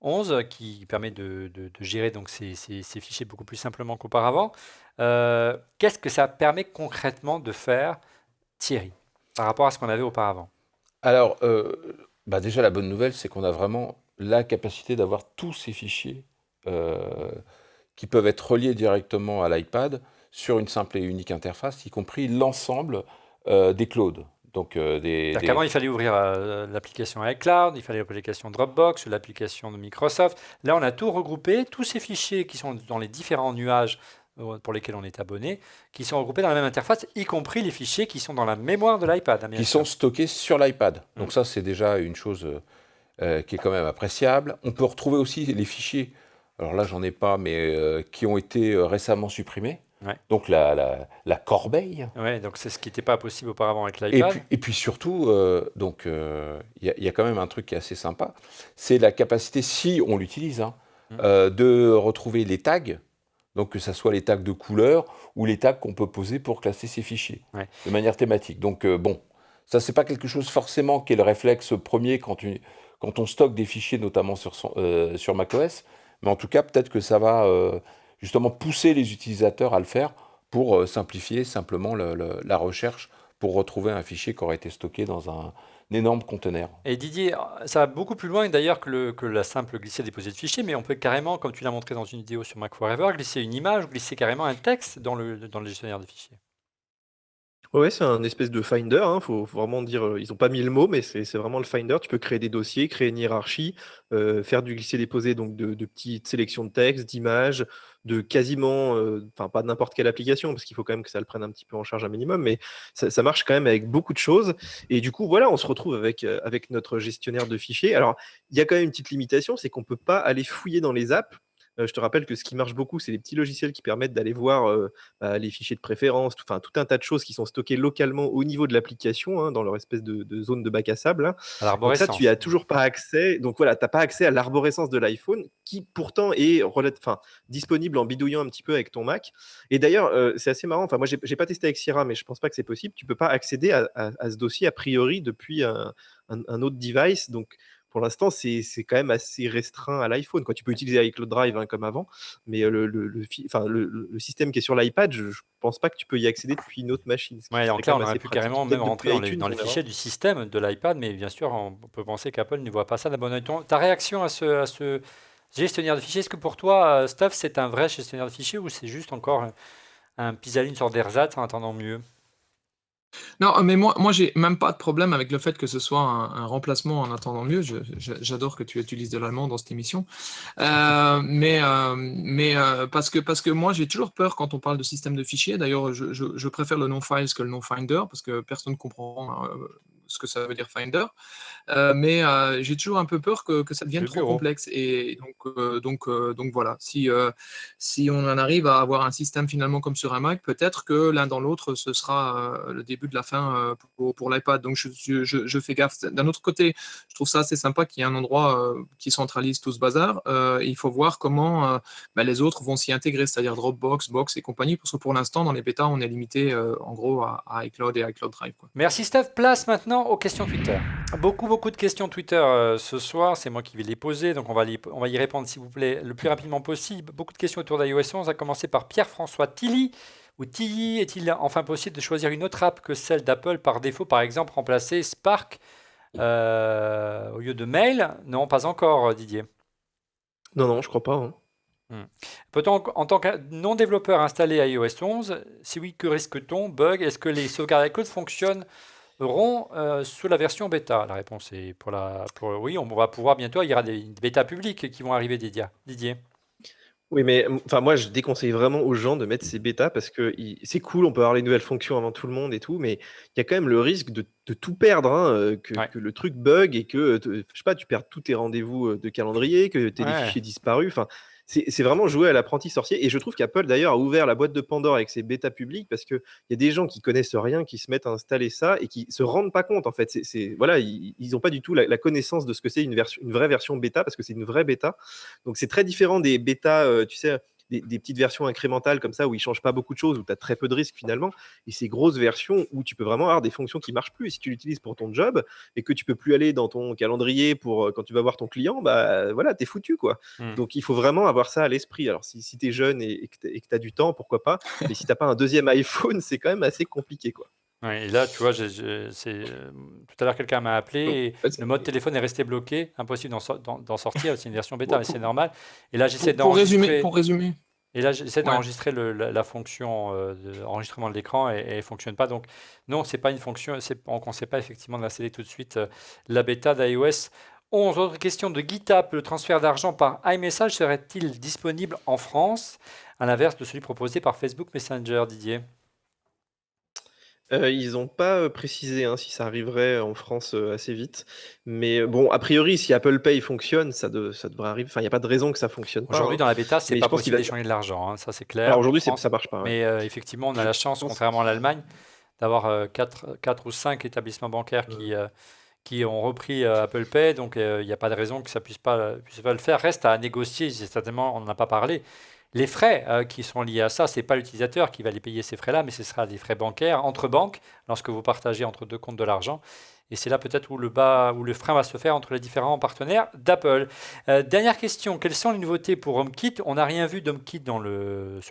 Speaker 3: 11 qui permet de gérer donc ces fichiers beaucoup plus simplement qu'auparavant. Qu'est-ce que ça permet concrètement de faire, Thierry, par rapport à ce qu'on avait auparavant?
Speaker 4: Alors, déjà, la bonne nouvelle, c'est qu'on a vraiment la capacité d'avoir tous ces fichiers qui peuvent être reliés directement à l'iPad sur une simple et unique interface, y compris l'ensemble des clouds. Donc,
Speaker 3: Avant, il fallait ouvrir l'application iCloud, il fallait l'application Dropbox, l'application de Microsoft. Là, on a tout regroupé, tous ces fichiers qui sont dans les différents nuages pour lesquels on est abonné, qui sont regroupés dans la même interface, y compris les fichiers qui sont dans la mémoire de l'iPad. Hein, bien
Speaker 4: qui
Speaker 3: sûr.
Speaker 4: sont stockés sur l'iPad. Donc ça, c'est déjà une chose qui est quand même appréciable. On peut retrouver aussi les fichiers, alors là, j'en ai pas, mais qui ont été récemment supprimés.
Speaker 3: Ouais.
Speaker 4: Donc la corbeille.
Speaker 3: Ouais, donc c'est ce qui n'était pas possible auparavant avec l'iPad.
Speaker 4: Et puis surtout, il y a quand même un truc qui est assez sympa, c'est la capacité, si on l'utilise, hein, de retrouver les tags, donc que ce soit les tags de couleur ou les tags qu'on peut poser pour classer ces fichiers, de manière thématique. Donc ça c'est pas quelque chose forcément qui est le réflexe premier quand on stocke des fichiers, notamment sur macOS, mais en tout cas peut-être que ça va justement pousser les utilisateurs à le faire pour simplifier simplement la recherche pour retrouver un fichier qui aurait été stocké dans un énorme conteneur.
Speaker 3: Et Didier, ça va beaucoup plus loin d'ailleurs que la simple glisser-déposer de fichiers, mais on peut carrément, comme tu l'as montré dans une vidéo sur Mac Forever, glisser une image, glisser carrément un texte dans le gestionnaire de fichiers.
Speaker 5: Ouais, c'est un espèce de Finder. Hein, faut vraiment dire, ils n'ont pas mis le mot, mais c'est vraiment le Finder. Tu peux créer des dossiers, créer une hiérarchie, faire du glisser-déposer, donc de petites sélections de texte, d'images, de quasiment, pas n'importe quelle application, parce qu'il faut quand même que ça le prenne un petit peu en charge un minimum, mais ça marche quand même avec beaucoup de choses. Et du coup, voilà, on se retrouve avec notre gestionnaire de fichiers. Alors, il y a quand même une petite limitation, c'est qu'on ne peut pas aller fouiller dans les apps. Je te rappelle que ce qui marche beaucoup, c'est les petits logiciels qui permettent d'aller voir les fichiers de préférence, tout un tas de choses qui sont stockées localement au niveau de l'application, hein, dans leur espèce de zone de bac à sable, hein.
Speaker 3: À
Speaker 5: Donc ça, tu y
Speaker 3: l'arborescence.
Speaker 5: as toujours pas accès. Donc voilà, tu n'as pas accès à l'arborescence de l'iPhone, qui pourtant est disponible en bidouillant un petit peu avec ton Mac. Et d'ailleurs, c'est assez marrant. Enfin, moi, j'ai pas testé avec Sierra, mais je pense pas que c'est possible. Tu peux pas accéder à ce dossier a priori depuis un autre device. Donc, pour l'instant, c'est quand même assez restreint à l'iPhone, quoi. Tu peux utiliser iCloud Drive, hein, comme avant, mais le système qui est sur l'iPad, je pense pas que tu peux y accéder depuis une autre machine. Ce qui
Speaker 3: Ouais,
Speaker 5: serait
Speaker 3: donc
Speaker 5: quand
Speaker 3: là, on
Speaker 5: même
Speaker 3: aurait
Speaker 5: assez
Speaker 3: pu
Speaker 5: pratique.
Speaker 3: carrément
Speaker 5: Peut-être
Speaker 3: même rentrer
Speaker 5: depuis
Speaker 3: dans les,
Speaker 5: iTunes,
Speaker 3: dans
Speaker 5: on
Speaker 3: les
Speaker 5: verra.
Speaker 3: fichiers du système de l'iPad, mais bien sûr, on peut penser qu'Apple ne voit pas ça d'un bon œil. Ta réaction à ce gestionnaire de fichiers, est-ce que pour toi, Stuff, c'est un vrai gestionnaire de fichiers ou c'est juste encore un pis-aller, une sorte d'ersatz en attendant mieux?
Speaker 6: Non, mais moi j'ai même pas de problème avec le fait que ce soit un remplacement en attendant mieux. J'adore que tu utilises de l'allemand dans cette émission. Parce que moi j'ai toujours peur quand on parle de système de fichiers. D'ailleurs, je préfère le non-files que le non-finder parce que personne ne comprend ce que ça veut dire finder. J'ai toujours un peu peur que ça devienne
Speaker 3: Le
Speaker 6: trop
Speaker 3: bureau.
Speaker 6: complexe. Et donc voilà, si on en arrive à avoir un système finalement comme sur un Mac, peut-être que l'un dans l'autre, ce sera le début de la fin pour l'iPad. Donc je fais gaffe. D'un autre côté, je trouve ça assez sympa qu'il y ait un endroit qui centralise tout ce bazar. Il faut voir comment les autres vont s'y intégrer, c'est-à-dire Dropbox, Box et compagnie, parce que pour l'instant, dans les bêtas, on est limité en gros à iCloud et iCloud Drive, quoi.
Speaker 3: Merci Steph. Place maintenant aux questions Twitter. Beaucoup de questions Twitter ce soir. C'est moi qui vais les poser, donc on va y répondre s'il vous plaît le plus rapidement possible. Beaucoup de questions autour d'iOS 11, à commencer par Pierre-François Tilly. Ou Tilly, est-il enfin possible de choisir une autre app que celle d'Apple par défaut, par exemple remplacer Spark au lieu de Mail? Non, pas encore, Didier.
Speaker 5: Non, je crois pas, hein.
Speaker 3: Peut-on, en tant que non-développeur, installer iOS 11? Si oui, que risque-t-on? Bug? Est-ce que les sauvegardes iCloud fonctionneront sous la version bêta? La réponse est oui, on va pouvoir bientôt. Il y aura des bêtas publiques qui vont arriver, Didier.
Speaker 5: Oui, mais moi, je déconseille vraiment aux gens de mettre ces bêtas parce que c'est cool, on peut avoir les nouvelles fonctions avant tout le monde et tout, mais il y a quand même le risque de tout perdre, hein,
Speaker 3: Ouais.
Speaker 5: que le truc bug et que, je sais pas, tu perds tous tes rendez-vous de calendrier, que tu aies des
Speaker 3: Ouais.
Speaker 5: fichiers disparus. Enfin, c'est vraiment jouer à l'apprenti sorcier. Et je trouve qu'Apple, d'ailleurs, a ouvert la boîte de Pandore avec ses bêtas publiques parce qu'il y a des gens qui connaissent rien, qui se mettent à installer ça et qui se rendent pas compte, en fait. Voilà, ils n'ont pas du tout la connaissance de ce que c'est une vraie version bêta parce que c'est une vraie bêta. Donc, c'est très différent des bêtas, tu sais, des petites versions incrémentales comme ça où ils ne changent pas beaucoup de choses, où tu as très peu de risques finalement, et ces grosses versions où tu peux vraiment avoir des fonctions qui ne marchent plus. Et si tu l'utilises pour ton job et que tu ne peux plus aller dans ton calendrier pour quand tu vas voir ton client, bah voilà, tu es foutu, quoi. Donc il faut vraiment avoir ça à l'esprit. Alors si tu es jeune et que tu as du temps, pourquoi pas, mais si tu n'as pas un deuxième iPhone, c'est quand même assez compliqué, quoi.
Speaker 3: Ouais, et là, tu vois, tout à l'heure, quelqu'un m'a appelé et le mode téléphone est resté bloqué, impossible d'en sortir. C'est une version bêta, mais c'est normal. Et là, j'essaie
Speaker 6: Pour
Speaker 3: d'enregistrer.
Speaker 6: résumer.
Speaker 3: Et là, j'essaie
Speaker 6: Ouais.
Speaker 3: d'enregistrer la fonction d'enregistrement de l'écran et elle ne fonctionne pas. Donc, non, c'est pas une fonction. On ne sait pas effectivement d'installer tout de suite la bêta d'iOS 11. Autre question de GitHub. Le transfert d'argent par iMessage serait-il disponible en France, à l'inverse de celui proposé par Facebook Messenger, Didier?
Speaker 5: Ils n'ont pas précisé si ça arriverait en France assez vite. Mais bon, a priori, si Apple Pay fonctionne, ça devrait arriver. Enfin, il n'y a pas de raison que ça ne fonctionne pas.
Speaker 3: Aujourd'hui, dans la bêta, c'est
Speaker 5: Mais
Speaker 3: pas
Speaker 5: je pense qu'il
Speaker 3: possible
Speaker 5: va.
Speaker 3: d'échanger de l'argent, hein, ça c'est clair.
Speaker 5: Alors aujourd'hui,
Speaker 3: en France.
Speaker 5: ça marche pas. Ouais.
Speaker 3: Mais effectivement, on a la chance,
Speaker 5: pense-
Speaker 3: contrairement à l'Allemagne, d'avoir 4 ou 5 établissements bancaires qui ont repris Apple Pay. Donc, il n'y a pas de raison que ça puisse pas le faire. Reste à négocier, certainement, on n'en a pas parlé. Les frais qui sont liés à ça, ce n'est pas l'utilisateur qui va les payer ces frais-là, mais ce sera des frais bancaires entre banques, lorsque vous partagez entre deux comptes de l'argent. Et c'est là peut-être où le frein va se faire entre les différents partenaires d'Apple. Dernière question, quelles sont les nouveautés pour HomeKit? On n'a rien vu d'HomeKit sur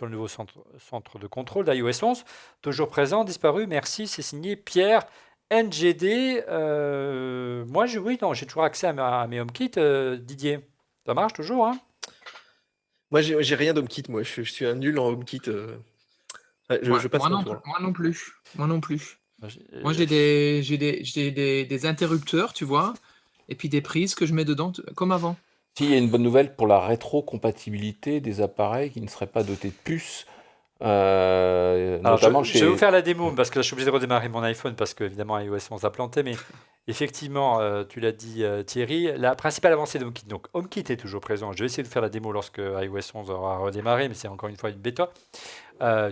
Speaker 3: le nouveau centre de contrôle d'iOS 11. Toujours présent, disparu, merci, c'est signé Pierre NGD. Moi, j'ai toujours accès à mes HomeKit, Didier. Ça marche toujours, hein?
Speaker 5: Moi, j'ai rien d'HomeKit. Moi, je suis un nul en HomeKit. Je passe mon tour.
Speaker 6: Moi non plus.
Speaker 3: J'ai-
Speaker 6: Moi, j'ai des interrupteurs, tu vois, et puis des prises que je mets dedans comme avant.
Speaker 4: Si, il y a une bonne nouvelle pour la rétrocompatibilité des appareils qui ne seraient pas dotés de puces,
Speaker 3: Alors,
Speaker 4: notamment
Speaker 3: je vais vous
Speaker 4: chez.
Speaker 3: faire la démo parce que là, je suis obligé de redémarrer mon iPhone parce que évidemment iOS 11 a planté. Mais Effectivement, tu l'as dit Thierry, la principale avancée de HomeKit, donc HomeKit est toujours présent. Je vais essayer de faire la démo lorsque iOS 11 aura redémarré, mais c'est encore une fois une bêta.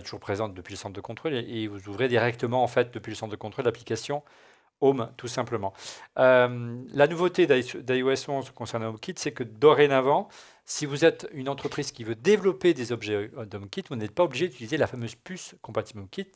Speaker 3: Toujours présente depuis le centre de contrôle et vous ouvrez directement en fait depuis le centre de contrôle l'application Home, tout simplement. La nouveauté d'iOS 11 concernant HomeKit, c'est que dorénavant, si vous êtes une entreprise qui veut développer des objets d'HomeKit, vous n'êtes pas obligé d'utiliser la fameuse puce compatible HomeKit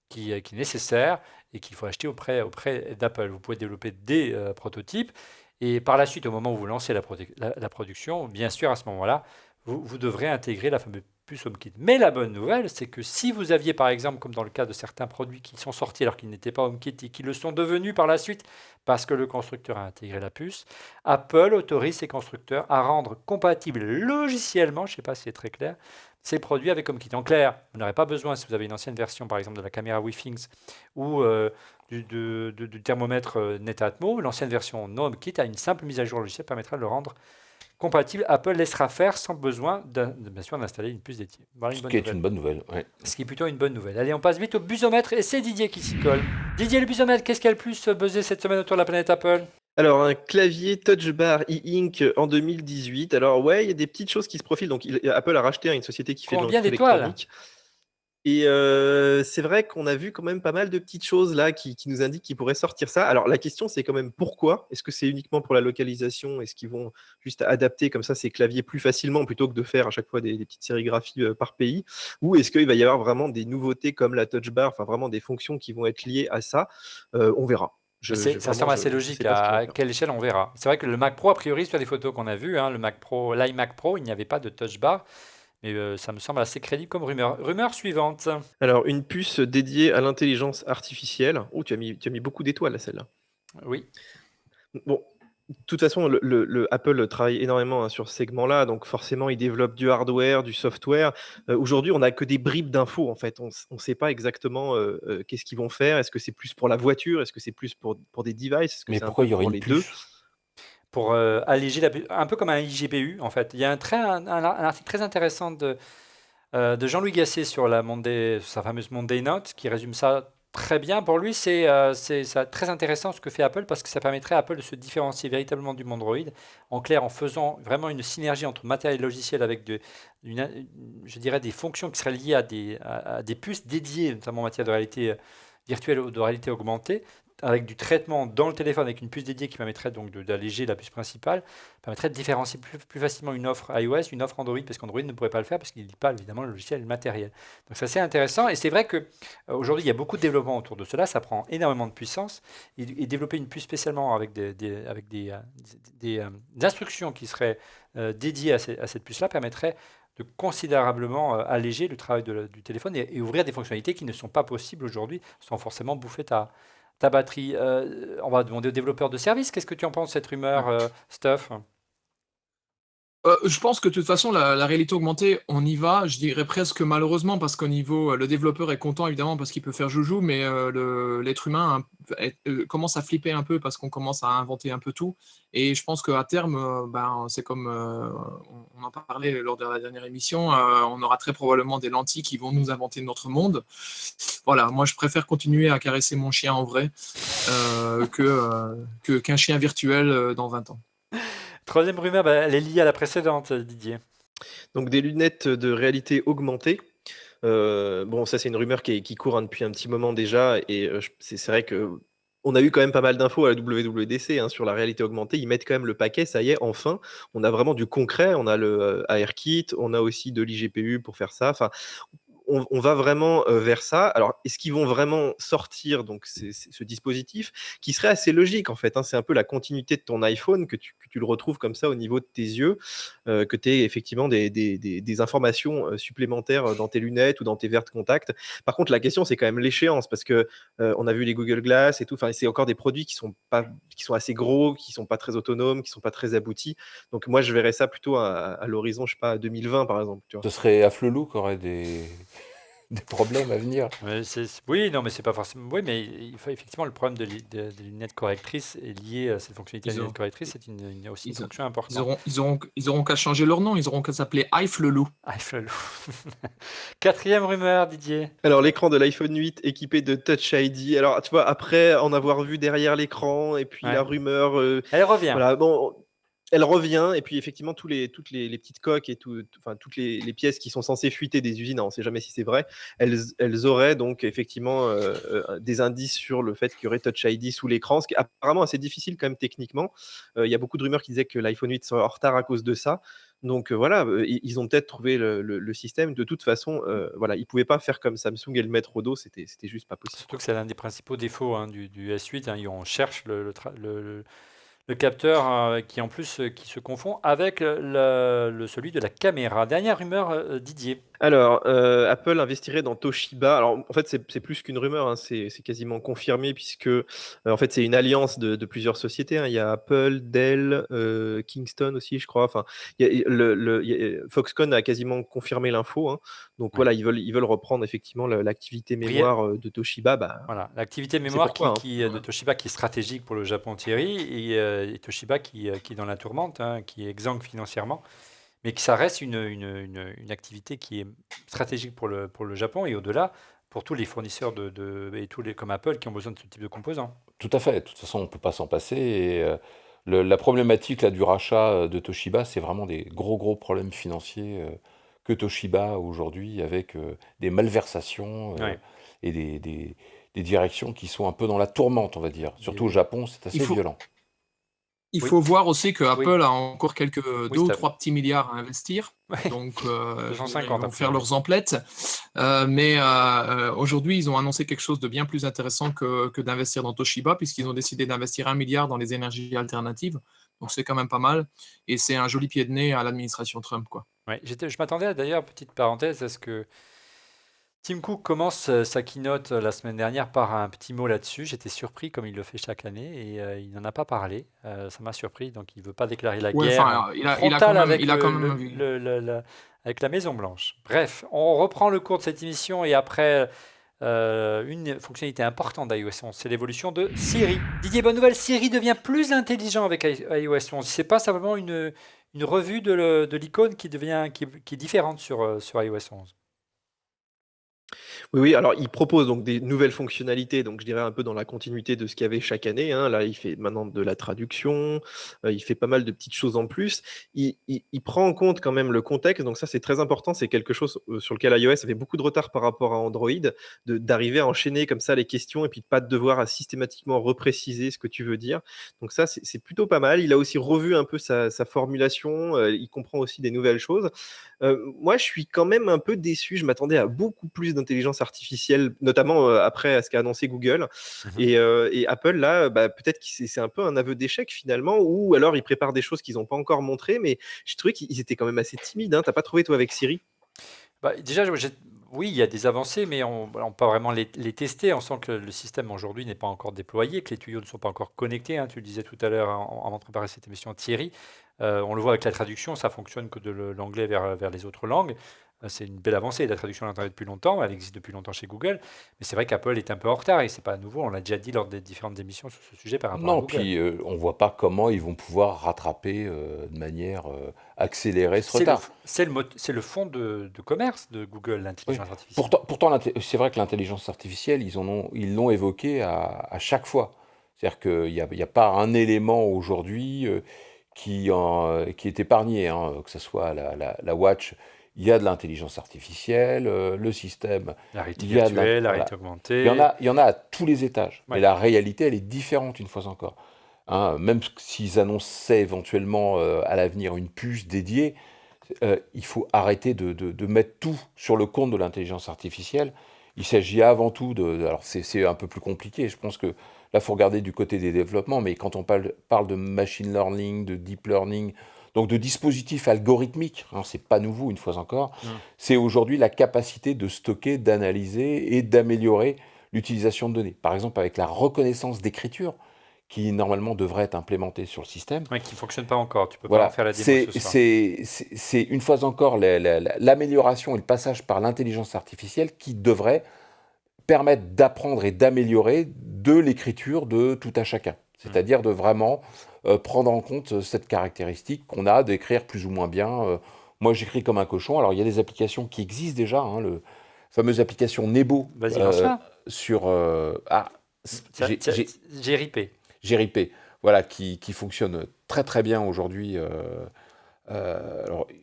Speaker 3: qui est nécessaire et qu'il faut acheter auprès d'Apple. Vous pouvez développer des prototypes et par la suite, au moment où vous lancez la production, bien sûr, à ce moment-là, vous devrez intégrer la fameuse puce HomeKit. Mais la bonne nouvelle, c'est que si vous aviez, par exemple, comme dans le cas de certains produits qui sont sortis alors qu'ils n'étaient pas HomeKit et qui le sont devenus par la suite parce que le constructeur a intégré la puce, Apple autorise ses constructeurs à rendre compatible logiciellement, je ne sais pas si c'est très clair, ces produits avec HomeKit. En clair, vous n'aurez pas besoin, si vous avez une ancienne version, par exemple, de la caméra WeThings ou du thermomètre Netatmo, l'ancienne version non HomeKit a une simple mise à jour logicielle permettra de le rendre compatible. Apple laissera faire sans besoin, bien sûr, d'installer une puce dédiée. Voilà
Speaker 4: Ce qui est une bonne nouvelle. Ouais.
Speaker 3: Ce qui est plutôt une bonne nouvelle. Allez, on passe vite au busomètre et c'est Didier qui s'y colle. Didier, le busomètre, qu'est-ce qui a le plus buzzé cette semaine autour de la planète Apple?
Speaker 5: Alors, un clavier Touch Bar e-ink en 2018. Alors, ouais, il y a des petites choses qui se profilent. Donc, Apple a racheté une société qui fait de
Speaker 3: Combien
Speaker 5: l'encre
Speaker 3: d'étoiles?
Speaker 5: électronique. Et c'est vrai qu'on a vu quand même pas mal de petites choses là qui nous indiquent qu'ils pourraient sortir ça. Alors, la question, c'est quand même pourquoi? Est-ce que c'est uniquement pour la localisation? Est-ce qu'ils vont juste adapter comme ça ces claviers plus facilement plutôt que de faire à chaque fois des petites sérigraphies par pays? Ou est-ce qu'il va y avoir vraiment des nouveautés comme la Touch Bar, enfin vraiment des fonctions qui vont être liées à ça? On verra.
Speaker 3: Ça semble assez logique. À quelle échelle, on verra. C'est vrai que le Mac Pro, a priori, sur les photos qu'on a vues, le Mac Pro, l'iMac Pro, il n'y avait pas de touch bar. Mais ça me semble assez crédible comme rumeur. Rumeur suivante.
Speaker 5: Alors, une puce dédiée à l'intelligence artificielle. Oh, tu as mis beaucoup d'étoiles à celle-là.
Speaker 3: Oui.
Speaker 5: Bon, de toute façon, le Apple travaille énormément sur ce segment-là, donc forcément, ils développent du hardware, du software. Aujourd'hui, on n'a que des bribes d'infos, en fait. On ne sait pas exactement qu'est-ce qu'ils vont faire. Est-ce que c'est plus pour la voiture? Est-ce que c'est plus pour des devices? Est-ce que
Speaker 4: Mais
Speaker 5: c'est
Speaker 4: pourquoi il y aurait
Speaker 5: pour
Speaker 4: une
Speaker 5: les deux?
Speaker 4: puce?
Speaker 3: Pour alléger un peu comme un IGPU, en fait. Il y a un article très intéressant de Jean-Louis Gasset sur sa fameuse Monday Note qui résume ça très bien. Pour lui, c'est très intéressant ce que fait Apple parce que ça permettrait à Apple de se différencier véritablement du Android. En clair, en faisant vraiment une synergie entre matériel et logiciel avec je dirais des fonctions qui seraient liées à des puces dédiées, notamment en matière de réalité virtuelle ou de réalité augmentée, avec du traitement dans le téléphone, avec une puce dédiée qui permettrait donc d'alléger la puce principale, permettrait de différencier plus facilement une offre iOS, une offre Android, parce qu'Android ne pourrait pas le faire, parce qu'il ne lit pas évidemment le logiciel et le matériel. Donc c'est assez intéressant, et c'est vrai qu'aujourd'hui il y a beaucoup de développement autour de cela, ça prend énormément de puissance, et développer une puce spécialement avec des instructions qui seraient dédiées à cette puce-là permettrait de considérablement alléger le travail du téléphone et ouvrir des fonctionnalités qui ne sont pas possibles aujourd'hui, sans forcément bouffer ta batterie. On va demander aux développeurs de services. Qu'est-ce que tu en penses de cette rumeur, Stuff?
Speaker 6: Je pense que de toute façon, la réalité augmentée, on y va. Je dirais presque malheureusement, parce qu'au niveau, le développeur est content évidemment parce qu'il peut faire joujou, mais l'être humain commence à flipper un peu parce qu'on commence à inventer un peu tout. Et je pense qu'à terme, c'est comme on en parlait lors de la dernière émission, on aura très probablement des lentilles qui vont nous inventer notre monde. Voilà, moi je préfère continuer à caresser mon chien en vrai qu'un chien virtuel dans 20 ans.
Speaker 3: Troisième rumeur, elle est liée à la précédente, Didier.
Speaker 5: Donc des lunettes de réalité augmentée. Bon, ça c'est une rumeur qui court depuis un petit moment déjà, et c'est vrai que on a eu quand même pas mal d'infos à la WWDC sur la réalité augmentée. Ils mettent quand même le paquet, ça y est, enfin. On a vraiment du concret, on a le ARKit, on a aussi de l'IGPU pour faire ça. Enfin, on va vraiment vers ça. Alors, est-ce qu'ils vont vraiment sortir donc ce dispositif qui serait assez logique en fait, c'est un peu la continuité de ton iPhone, que tu le retrouves comme ça au niveau de tes yeux, que tu aies effectivement des informations supplémentaires dans tes lunettes ou dans tes verres de contact. Par contre, la question, c'est quand même l'échéance, parce que on a vu les Google Glass et tout, c'est encore des produits qui sont assez gros, qui sont pas très autonomes, qui sont pas très aboutis. Donc moi, je verrais ça plutôt à l'horizon, je sais pas, 2020 par exemple. Tu vois.
Speaker 4: Ce serait Afflelou qui aurait des des problèmes à venir.
Speaker 3: Oui, non, mais c'est pas forcément. Oui, mais il faut effectivement le problème des lunettes correctrices est lié à cette fonctionnalité des
Speaker 6: Ils
Speaker 3: lunettes
Speaker 6: ont,
Speaker 3: correctrices, c'est aussi une
Speaker 6: ils, ont-
Speaker 3: fonction
Speaker 6: ils
Speaker 3: importante.
Speaker 6: auront, ils auront qu'à changer leur nom. Ils auront qu'à s'appeler Ife le loup.
Speaker 3: Ah, il faut le- Quatrième rumeur, Didier.
Speaker 5: Alors, l'écran de l'iPhone 8 équipé de Touch ID. Alors, tu vois, après en avoir vu derrière l'écran, et puis
Speaker 3: Ouais.
Speaker 5: la rumeur,
Speaker 3: Elle revient.
Speaker 5: voilà, bon, elle revient, et puis effectivement, toutes les petites coques et enfin, toutes les pièces qui sont censées fuiter des usines, on ne sait jamais si c'est vrai, elles auraient donc effectivement des indices sur le fait qu'il y aurait Touch ID sous l'écran, ce qui est apparemment assez difficile quand même techniquement. Il y a beaucoup de rumeurs qui disaient que l'iPhone 8 serait en retard à cause de ça. Donc voilà, ils ont peut-être trouvé le système. De toute façon, voilà, ils ne pouvaient pas faire comme Samsung et le mettre au dos, c'était juste pas possible.
Speaker 3: Surtout que c'est l'un des principaux défauts du S8. On cherche le capteur qui en plus qui se confond avec celui de la caméra. Dernière rumeur, Didier.
Speaker 5: Alors, Apple investirait dans Toshiba. Alors, en fait, c'est plus qu'une rumeur, hein, c'est quasiment confirmé puisque, en fait, c'est une alliance de plusieurs sociétés, hein. Il y a Apple, Dell, Kingston aussi, je crois. Enfin, Foxconn a quasiment confirmé l'info, hein. Donc
Speaker 3: Ouais.
Speaker 5: voilà, ils veulent reprendre effectivement l'activité mémoire de Toshiba.
Speaker 3: Voilà, l'activité
Speaker 5: c'est
Speaker 3: mémoire
Speaker 5: pourquoi,
Speaker 3: de Toshiba qui est stratégique pour le Japon, Thierry, et Toshiba qui est dans la tourmente, hein, qui est exsangue financièrement, mais que ça reste une activité qui est stratégique pour le Japon et au-delà pour tous les fournisseurs et comme Apple qui ont besoin de ce type de composants.
Speaker 4: Tout à fait. De toute façon, on ne peut pas s'en passer. Et, la problématique là, du rachat de Toshiba, c'est vraiment des gros problèmes financiers que Toshiba a aujourd'hui avec des malversations
Speaker 3: Ouais.
Speaker 4: et des directions qui sont un peu dans la tourmente, on va dire. Surtout au
Speaker 3: Et-
Speaker 4: Japon, c'est assez violent.
Speaker 6: Il
Speaker 3: Oui.
Speaker 6: faut voir aussi que
Speaker 3: Oui.
Speaker 6: Apple a encore quelques 2 ou
Speaker 3: Steph.
Speaker 6: 3 petits milliards à investir.
Speaker 3: Ouais.
Speaker 6: Donc,
Speaker 3: 250
Speaker 6: ils vont
Speaker 3: a
Speaker 6: faire
Speaker 3: priori.
Speaker 6: leurs emplettes. Mais aujourd'hui, ils ont annoncé quelque chose de bien plus intéressant que d'investir dans Toshiba, puisqu'ils ont décidé d'investir 1 milliard dans les énergies alternatives. Donc, c'est quand même pas mal. Et c'est un joli pied de nez à l'administration Trump, quoi.
Speaker 3: Ouais, je m'attendais d'ailleurs, petite parenthèse, à ce que Tim Cook commence sa keynote la semaine dernière par un petit mot là-dessus. J'étais surpris comme il le fait chaque année et il n'en a pas parlé. Ça m'a surpris, donc il ne veut pas déclarer la
Speaker 6: Ouais,
Speaker 3: guerre
Speaker 6: enfin, il a
Speaker 3: frontale
Speaker 6: quand même,
Speaker 3: avec,
Speaker 6: il a quand même,
Speaker 3: avec la Maison Blanche. Bref, on reprend le cours de cette émission et après une fonctionnalité importante d'iOS 11, c'est l'évolution de Siri. Didier, bonne nouvelle, Siri devient plus intelligent avec iOS 11. C'est pas simplement une revue de l'icône qui est différente sur iOS 11.
Speaker 5: Oui, alors il propose donc des nouvelles fonctionnalités, donc je dirais un peu dans la continuité de ce qu'il y avait chaque année, hein. Là, il fait maintenant de la traduction, il fait pas mal de petites choses en plus. Il prend en compte quand même le contexte, donc ça c'est très important, c'est quelque chose sur lequel iOS avait beaucoup de retard par rapport à Android, d'arriver à enchaîner comme ça les questions et puis de pas devoir à systématiquement repréciser ce que tu veux dire. Donc ça, c'est plutôt pas mal. Il a aussi revu un peu sa formulation, il comprend aussi des nouvelles choses. Moi, je suis quand même un peu déçu. Je m'attendais à beaucoup plus d'intelligence artificielle, notamment après ce qu'a annoncé Google. Et Apple, là, peut-être que c'est un peu un aveu d'échec finalement, ou alors ils préparent des choses qu'ils n'ont pas encore montrées, mais j'ai trouvé qu'ils étaient quand même assez timides, hein. T'as pas trouvé, toi, avec Siri?
Speaker 3: Déjà, oui, il y a des avancées, mais on ne peut pas vraiment les tester. On sent que le système aujourd'hui n'est pas encore déployé, que les tuyaux ne sont pas encore connectés, hein. Tu le disais tout à l'heure avant de préparer cette émission, Thierry. On le voit avec la traduction, ça fonctionne que de l'anglais vers les autres langues. C'est une belle avancée. La traduction, on l'entendait depuis longtemps, elle existe depuis longtemps chez Google. Mais c'est vrai qu'Apple est un peu en retard et c'est pas nouveau. On l'a déjà dit lors des différentes émissions sur ce sujet par rapport à
Speaker 4: Non,
Speaker 3: Google.
Speaker 4: puis on ne voit pas comment ils vont pouvoir rattraper de manière accélérée ce
Speaker 3: C'est
Speaker 4: retard.
Speaker 3: le fond de commerce de Google, l'intelligence artificielle.
Speaker 4: Pourtant, c'est vrai que l'intelligence artificielle, ils l'ont évoqué à chaque fois. C'est-à-dire qu'il n'y a pas un élément aujourd'hui qui est épargné, hein, que ce soit la Watch, il y a de l'intelligence artificielle, le système,
Speaker 3: La réalité
Speaker 4: il y a de
Speaker 3: virtuelle, la
Speaker 4: voilà.
Speaker 3: réalité augmentée.
Speaker 4: Il y en a à tous les étages.
Speaker 3: Ouais.
Speaker 4: Mais la réalité, elle est différente une fois encore. Hein, même s'ils annonçaient éventuellement à l'avenir une puce dédiée, il faut arrêter de mettre tout sur le compte de l'intelligence artificielle. Il s'agit avant tout alors c'est un peu plus compliqué, je pense que là, il faut regarder du côté des développements, mais quand on parle de machine learning, de deep learning, donc de dispositifs algorithmiques, hein, c'est pas nouveau une fois encore, c'est aujourd'hui la capacité de stocker, d'analyser et d'améliorer l'utilisation de données. Par exemple, avec la reconnaissance d'écriture, qui normalement devrait être implémenté sur le système.
Speaker 3: Ouais, qui ne fonctionne pas encore. Tu peux pas en
Speaker 4: Voilà,
Speaker 3: faire la démo ce soir.
Speaker 4: c'est une fois encore l'amélioration et le passage par l'intelligence artificielle qui devrait permettre d'apprendre et d'améliorer de l'écriture de tout un chacun. C'est-à-dire de vraiment prendre en compte cette caractéristique qu'on a d'écrire plus ou moins bien. Moi, j'écris comme un cochon. Alors, il y a des applications qui existent déjà, hein, la fameuse application Nebo
Speaker 3: Vas-y, lance-la.
Speaker 4: sur...
Speaker 3: J'ai ripé.
Speaker 4: Géripé, voilà, qui fonctionne très très bien aujourd'hui. Alors,
Speaker 3: Je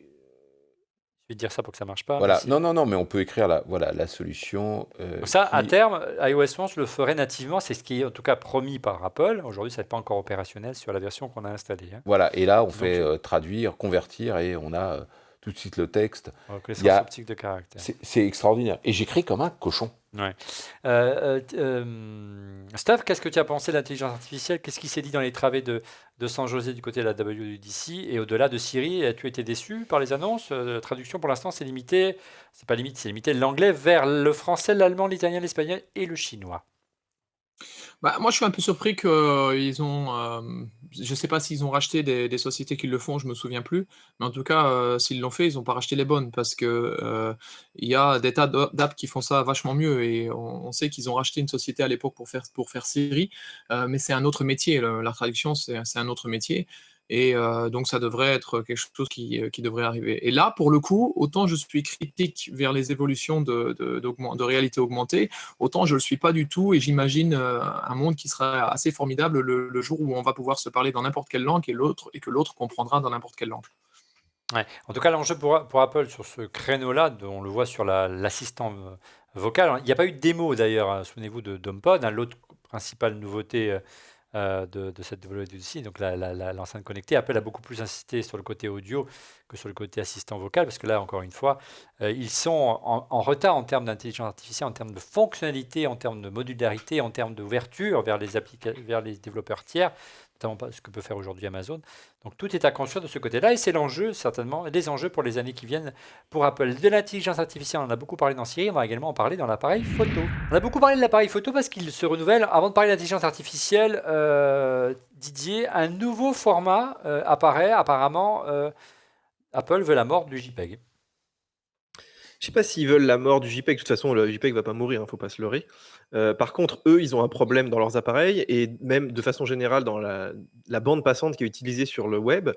Speaker 3: vais te dire ça pour que ça marche pas.
Speaker 4: voilà,
Speaker 3: mais si.
Speaker 4: non, mais on peut écrire la solution.
Speaker 3: Donc ça, à
Speaker 4: qui-
Speaker 3: terme, iOS 11 le ferait nativement. C'est ce qui est en tout cas promis par Apple. Aujourd'hui, ça n'est pas encore opérationnel sur la version qu'on a installée. Hein.
Speaker 4: Voilà, et là, on
Speaker 3: Donc,
Speaker 4: fait traduire, convertir, et on a tout de suite le texte.
Speaker 3: reconnaissance
Speaker 4: Il y a-
Speaker 3: optique de caractère.
Speaker 4: C'est extraordinaire. Et j'écris comme un cochon.
Speaker 3: Ouais. Steph, qu'est-ce que tu as pensé de l'intelligence artificielle? Qu'est-ce qui s'est dit dans les travées de San José du côté de la WWDC? Et au-delà de Siri, as-tu été déçu par les annonces? La traduction pour l'instant, c'est limité. C'est pas limité, c'est limité l'anglais vers le français, l'allemand, l'italien, l'espagnol et le chinois.
Speaker 6: Bah, moi, je suis un peu surpris qu'ils ont. Je sais pas s'ils ont racheté des sociétés qui le font, je me souviens plus. Mais en tout cas, s'ils l'ont fait, ils n'ont pas racheté les bonnes parce que il y a des tas d'apps qui font ça vachement mieux. Et on sait qu'ils ont racheté une société à l'époque pour faire Siri, mais c'est un autre métier. La traduction, c'est un autre métier. Et donc, ça devrait être quelque chose qui devrait arriver. Et là, pour le coup, autant je suis critique vers les évolutions de réalité augmentée, autant je ne le suis pas du tout et j'imagine un monde qui sera assez formidable le jour où on va pouvoir se parler dans n'importe quelle langue et que l'autre comprendra dans n'importe quelle langue.
Speaker 3: Ouais. En tout cas, l'enjeu pour Apple sur ce créneau-là, on le voit sur l'assistant vocal. Il n'y a pas eu de démo d'ailleurs, hein, souvenez-vous de HomePod, hein, l'autre principale nouveauté de cette WWDC, donc l'enceinte connectée. Apple a beaucoup plus insisté sur le côté audio que sur le côté assistant vocal, parce que là, encore une fois, ils sont en retard en termes d'intelligence artificielle, en termes de fonctionnalité, en termes de modularité, en termes d'ouverture vers les développeurs tiers, notamment ce que peut faire aujourd'hui Amazon. Donc tout est à construire de ce côté-là, et c'est l'enjeu, certainement, les enjeux pour les années qui viennent pour Apple. De l'intelligence artificielle, on en a beaucoup parlé dans Siri, on va également en parler dans l'appareil photo. On a beaucoup parlé de l'appareil photo parce qu'il se renouvelle. Avant de parler d'intelligence artificielle, Didier, un nouveau format apparaît. Apparemment, Apple veut la mort du JPEG.
Speaker 5: Je sais pas s'ils veulent la mort du JPEG. De toute façon, le JPEG va pas mourir, faut pas se leurrer. Par contre, eux, ils ont un problème dans leurs appareils et même de façon générale dans la bande passante qui est utilisée sur le web,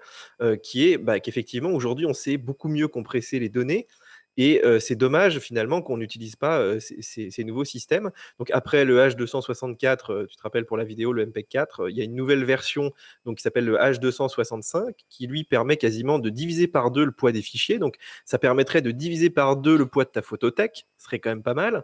Speaker 5: qui est qu'effectivement, aujourd'hui, on sait beaucoup mieux compresser les données. Et c'est dommage finalement qu'on n'utilise pas ces nouveaux systèmes. Donc après le H264, tu te rappelles pour la vidéo, le MPEG-4, il y a une nouvelle version donc, qui s'appelle le H265 qui lui permet quasiment de diviser par 2 le poids des fichiers. Donc ça permettrait de diviser par 2 le poids de ta photothèque, ce serait quand même pas mal.